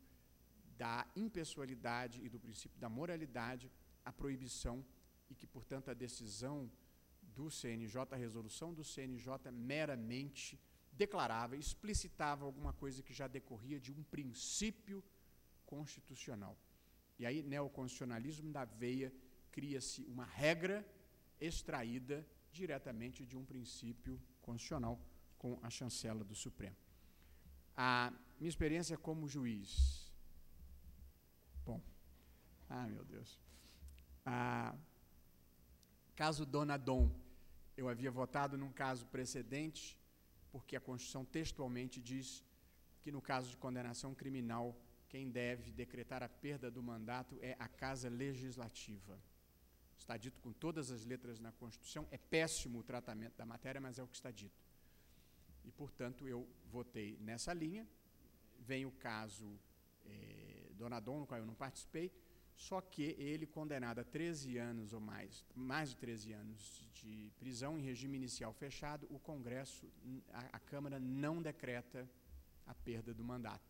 S7: da impessoalidade e do princípio da moralidade a proibição, e que, portanto, a decisão do CNJ, a resolução do CNJ meramente declarava, explicitava alguma coisa que já decorria de um princípio constitucional. E aí, neoconstitucionalismo da veia, cria-se uma regra extraída diretamente de um princípio constitucional com a chancela do Supremo. A minha experiência como juiz... Bom, meu Deus. Caso Dona Dom, eu havia votado num caso precedente, porque a Constituição textualmente diz que, no caso de condenação criminal, quem deve decretar a perda do mandato é a Casa Legislativa. Está dito com todas as letras na Constituição, é péssimo o tratamento da matéria, mas é o que está dito. E, portanto, eu votei nessa linha. Vem o caso Dona Dom, no qual eu não participei, só que ele, condenado a 13 anos ou mais de 13 anos de prisão em regime inicial fechado, o Congresso, a Câmara não decreta a perda do mandato.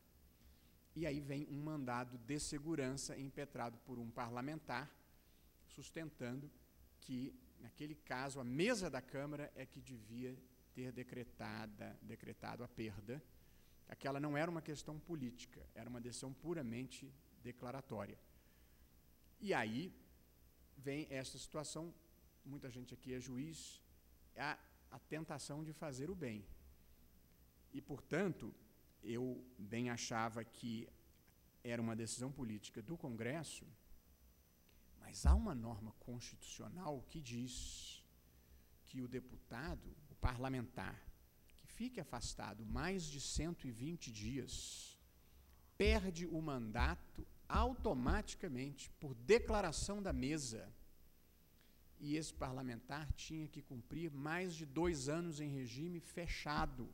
S7: E aí vem um mandado de segurança impetrado por um parlamentar, sustentando que, naquele caso, a mesa da Câmara é que devia ter decretado a perda. Aquela não era uma questão política, era uma decisão puramente declaratória. E aí vem essa situação, muita gente aqui é juiz, a tentação de fazer o bem. E, portanto, eu bem achava que era uma decisão política do Congresso, mas há uma norma constitucional que diz que o deputado, o parlamentar, que fique afastado mais de 120 dias, perde o mandato automaticamente, por declaração da mesa. E esse parlamentar tinha que cumprir mais de 2 anos em regime fechado,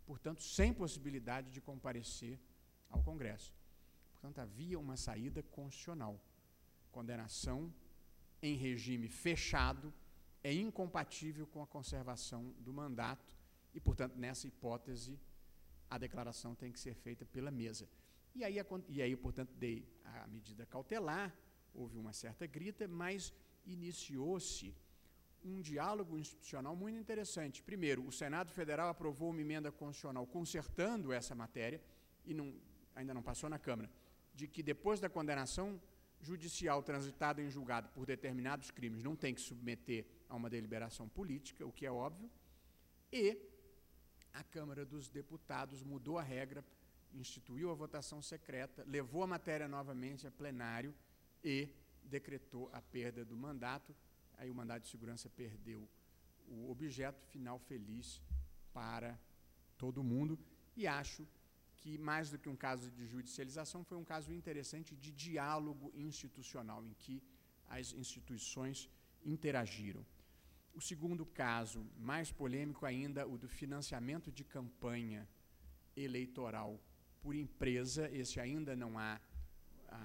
S7: portanto, sem possibilidade de comparecer ao Congresso. Portanto, havia uma saída constitucional. Condenação em regime fechado é incompatível com a conservação do mandato e, portanto, nessa hipótese, a declaração tem que ser feita pela mesa. E aí, portanto, dei a medida cautelar, houve uma certa grita, mas iniciou-se um diálogo institucional muito interessante. Primeiro, o Senado Federal aprovou uma emenda constitucional consertando essa matéria, e ainda não passou na Câmara, de que depois da condenação judicial transitada em julgado por determinados crimes não tem que submeter a uma deliberação política, o que é óbvio, e a Câmara dos Deputados mudou a regra, instituiu a votação secreta, levou a matéria novamente a plenário e decretou a perda do mandato. Aí o mandado de segurança perdeu o objeto, final feliz para todo mundo. E acho que, mais do que um caso de judicialização, foi um caso interessante de diálogo institucional, em que as instituições interagiram. O segundo caso, mais polêmico ainda, o do financiamento de campanha eleitoral por empresa. Esse ainda não há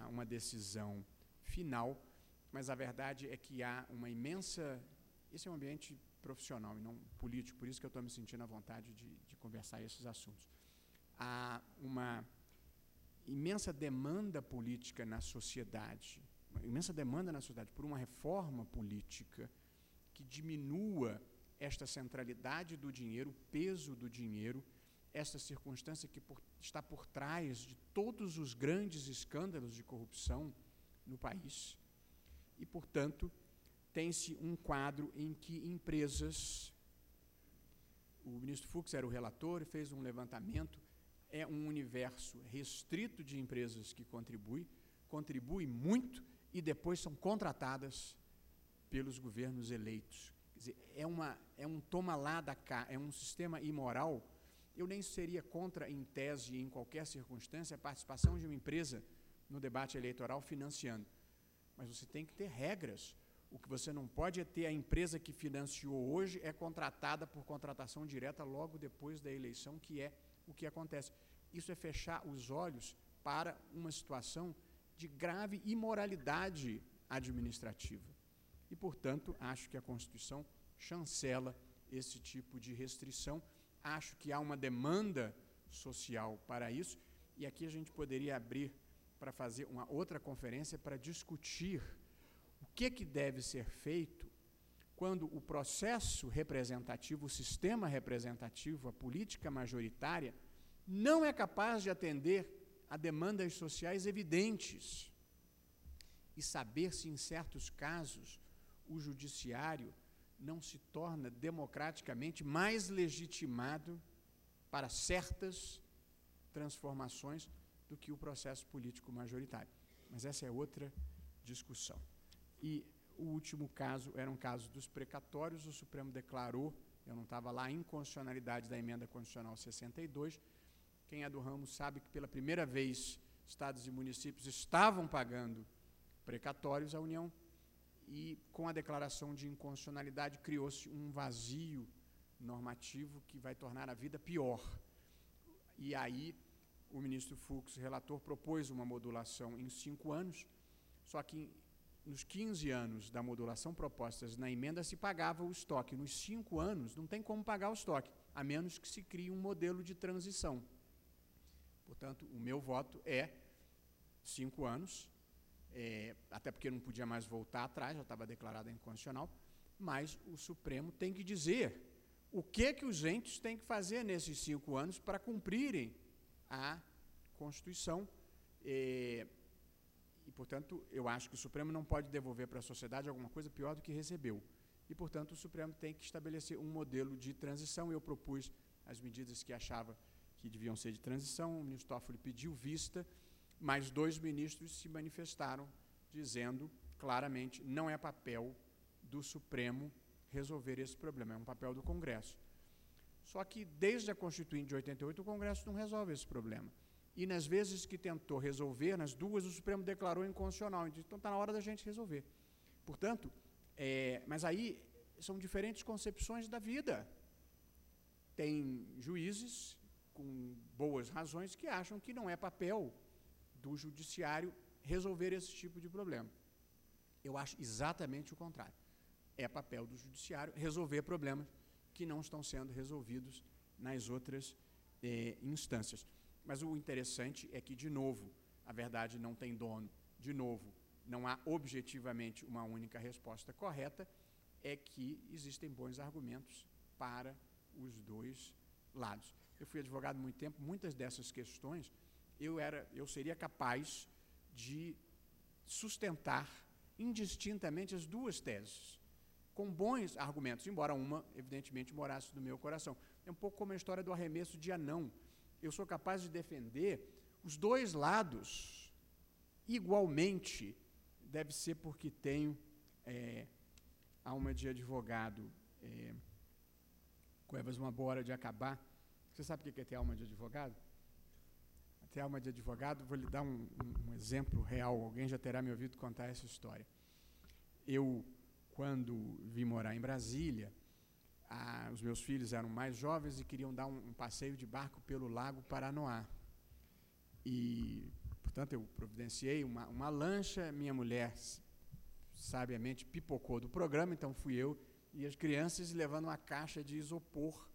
S7: uma decisão final, mas a verdade é que há uma imensa... Esse é um ambiente profissional e não político, por isso que eu estou me sentindo à vontade de conversar esses assuntos. Há uma imensa demanda política na sociedade, por uma reforma política que diminua esta centralidade do dinheiro, o peso do dinheiro, esta circunstância que está por trás de todos os grandes escândalos de corrupção no país. E, portanto, tem-se um quadro em que empresas... O ministro Fux era o relator e fez um levantamento. É um universo restrito de empresas que contribuem muito e depois são contratadas pelos governos eleitos. Quer dizer, é um toma lá da cá, é um sistema imoral. Eu nem seria contra, em tese, em qualquer circunstância, a participação de uma empresa no debate eleitoral financiando. Mas você tem que ter regras. O que você não pode é ter a empresa que financiou hoje é contratada por contratação direta logo depois da eleição, que é o que acontece. Isso é fechar os olhos para uma situação de grave imoralidade administrativa. E, portanto, acho que a Constituição chancela esse tipo de restrição. Acho que há uma demanda social para isso, e aqui a gente poderia abrir para fazer uma outra conferência para discutir o que deve ser feito quando o processo representativo, o sistema representativo, a política majoritária, não é capaz de atender a demandas sociais evidentes e saber se, em certos casos, o judiciário não se torna democraticamente mais legitimado para certas transformações do que o processo político majoritário. Mas essa é outra discussão. E o último caso era um caso dos precatórios. O Supremo declarou, eu não estava lá, a inconstitucionalidade da emenda constitucional 62. Quem é do ramo sabe que pela primeira vez estados e municípios estavam pagando precatórios à União, e com a declaração de inconstitucionalidade criou-se um vazio normativo que vai tornar a vida pior. E aí o ministro Fux, relator, propôs uma modulação em 5 anos, só que nos 15 anos da modulação propostas na emenda se pagava o estoque. Nos 5 anos não tem como pagar o estoque, a menos que se crie um modelo de transição. Portanto, o meu voto é 5 anos, até porque não podia mais voltar atrás, já estava declarada inconstitucional, mas o Supremo tem que dizer o que os entes têm que fazer nesses 5 anos para cumprirem a Constituição. E, portanto, eu acho que o Supremo não pode devolver para a sociedade alguma coisa pior do que recebeu. E, portanto, o Supremo tem que estabelecer um modelo de transição. Eu propus as medidas que achava que deviam ser de transição, o ministro Toffoli pediu vista, mas 2 ministros se manifestaram dizendo claramente não é papel do Supremo resolver esse problema, é um papel do Congresso. Só que desde a Constituinte de 88 o Congresso não resolve esse problema. E nas vezes que tentou resolver, nas 2 o Supremo declarou inconstitucional, então está na hora da gente resolver. Portanto, mas aí são diferentes concepções da vida. Tem juízes com boas razões que acham que não é papel do judiciário resolver esse tipo de problema. Eu acho exatamente o contrário. É papel do judiciário resolver problemas que não estão sendo resolvidos nas outras instâncias. Mas o interessante é que, de novo, a verdade não tem dono. De novo, não há objetivamente uma única resposta correta, é que existem bons argumentos para os 2 lados. Eu fui advogado há muito tempo, muitas dessas questões eu seria capaz de sustentar indistintamente as 2 teses, com bons argumentos, embora uma, evidentemente, morasse no meu coração. É um pouco como a história do arremesso de anão. Eu sou capaz de defender os 2 lados igualmente, deve ser porque tenho alma de advogado. Cuevas, uma boa hora de acabar. Você sabe o que é ter alma de advogado? Ter alma de advogado, vou lhe dar um exemplo real, alguém já terá me ouvido contar essa história. Eu, quando vim morar em Brasília, os meus filhos eram mais jovens e queriam dar um passeio de barco pelo Lago Paranoá. E, portanto, eu providenciei uma lancha, minha mulher sabiamente pipocou do programa, então fui eu e as crianças levando uma caixa de isopor,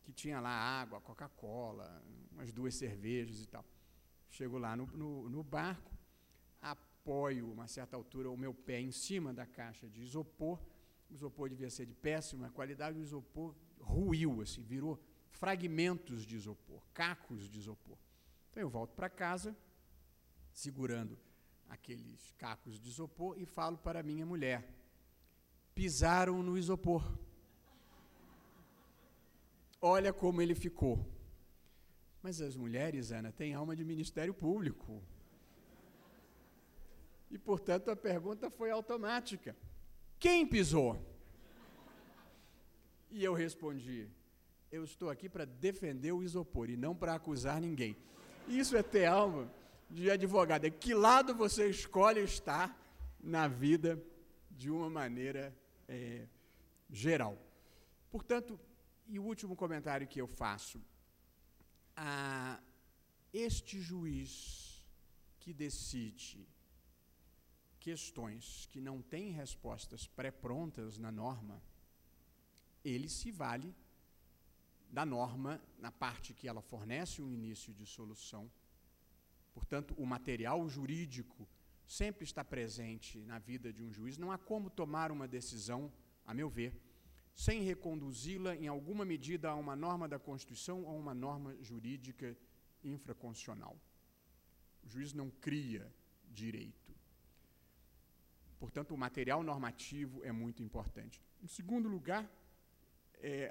S7: que tinha lá água, Coca-Cola, umas 2 cervejas e tal. Chego lá no barco, apoio, a uma certa altura, o meu pé em cima da caixa de isopor. O isopor devia ser de péssima qualidade, o isopor ruiu, assim, virou fragmentos de isopor, cacos de isopor. Então eu volto para casa, segurando aqueles cacos de isopor e falo para a minha mulher: pisaram no isopor. Olha como ele ficou. Mas as mulheres, Ana, têm alma de Ministério Público. E, portanto, a pergunta foi automática: quem pisou? E eu respondi: eu estou aqui para defender o isopor e não para acusar ninguém. Isso é ter alma de advogado. É que lado você escolhe estar na vida de uma maneira geral. Portanto, e o último comentário que eu faço: este juiz que decide questões que não têm respostas pré-prontas na norma, ele se vale da norma na parte que ela fornece um início de solução. Portanto, o material jurídico sempre está presente na vida de um juiz. Não há como tomar uma decisão, a meu ver, sem reconduzi-la em alguma medida a uma norma da Constituição ou uma norma jurídica infraconstitucional. O juiz não cria direito. Portanto, o material normativo é muito importante. Em segundo lugar,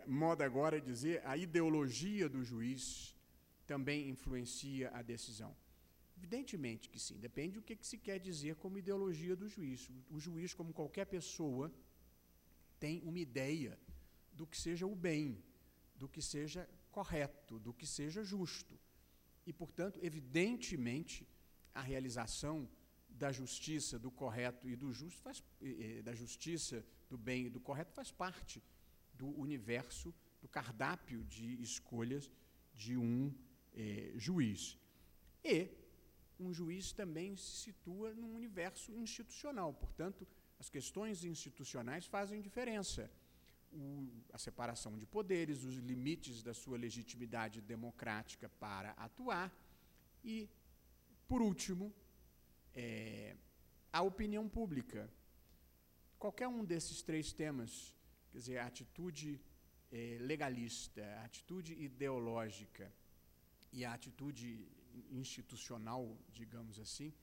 S7: moda agora dizer, a ideologia do juiz também influencia a decisão. Evidentemente que sim, depende do que se quer dizer como ideologia do juiz. O juiz, como qualquer pessoa, tem uma ideia do que seja o bem, do que seja correto, do que seja justo. E, portanto, evidentemente, a realização da justiça, do correto e do justo, da justiça, do bem e do correto, faz parte do universo, do cardápio de escolhas de um juiz. E um juiz também se situa num universo institucional, portanto, as questões institucionais fazem diferença. A separação de poderes, os limites da sua legitimidade democrática para atuar e, por último, a opinião pública. Qualquer um desses 3 temas, quer dizer, a atitude legalista, a atitude ideológica e a atitude institucional, digamos assim,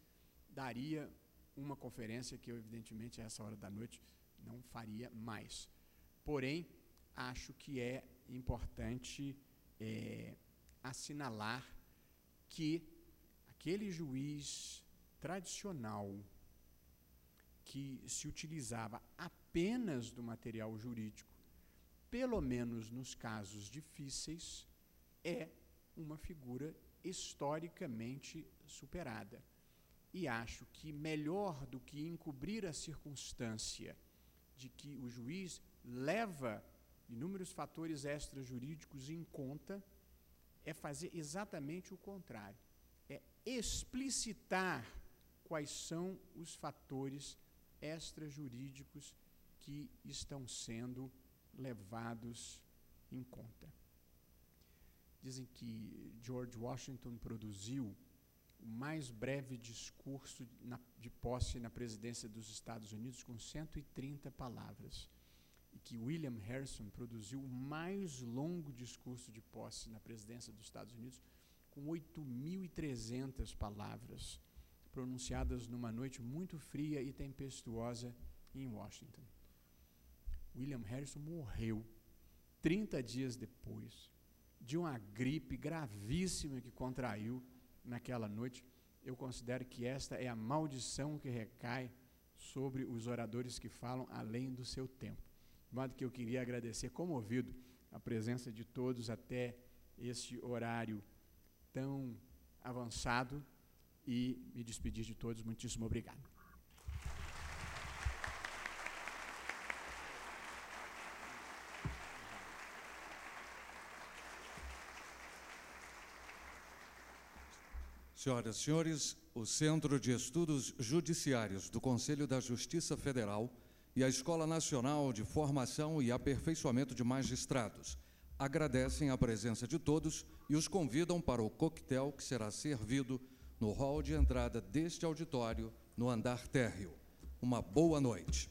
S7: daria uma conferência que eu, evidentemente, a essa hora da noite, não faria mais. Porém, acho que é importante assinalar que aquele juiz tradicional que se utilizava apenas do material jurídico, pelo menos nos casos difíceis, é uma figura historicamente superada. E acho que melhor do que encobrir a circunstância de que o juiz leva inúmeros fatores extrajurídicos em conta, é fazer exatamente o contrário. É explicitar quais são os fatores extrajurídicos que estão sendo levados em conta. Dizem que George Washington produziu o mais breve discurso de posse na presidência dos Estados Unidos com 130 palavras. E que William Harrison produziu o mais longo discurso de posse na presidência dos Estados Unidos com 8.300 palavras, pronunciadas numa noite muito fria e tempestuosa em Washington. William Harrison morreu 30 dias depois de uma gripe gravíssima que contraiu naquela noite. Eu considero que esta é a maldição que recai sobre os oradores que falam além do seu tempo. De modo que eu queria agradecer, comovido, a presença de todos até este horário tão avançado e me despedir de todos. Muitíssimo obrigado.
S1: Senhoras e senhores, o Centro de Estudos Judiciários do Conselho da Justiça Federal e a Escola Nacional de Formação e Aperfeiçoamento de Magistrados agradecem a presença de todos e os convidam para o coquetel que será servido no hall de entrada deste auditório, no andar térreo. Uma boa noite.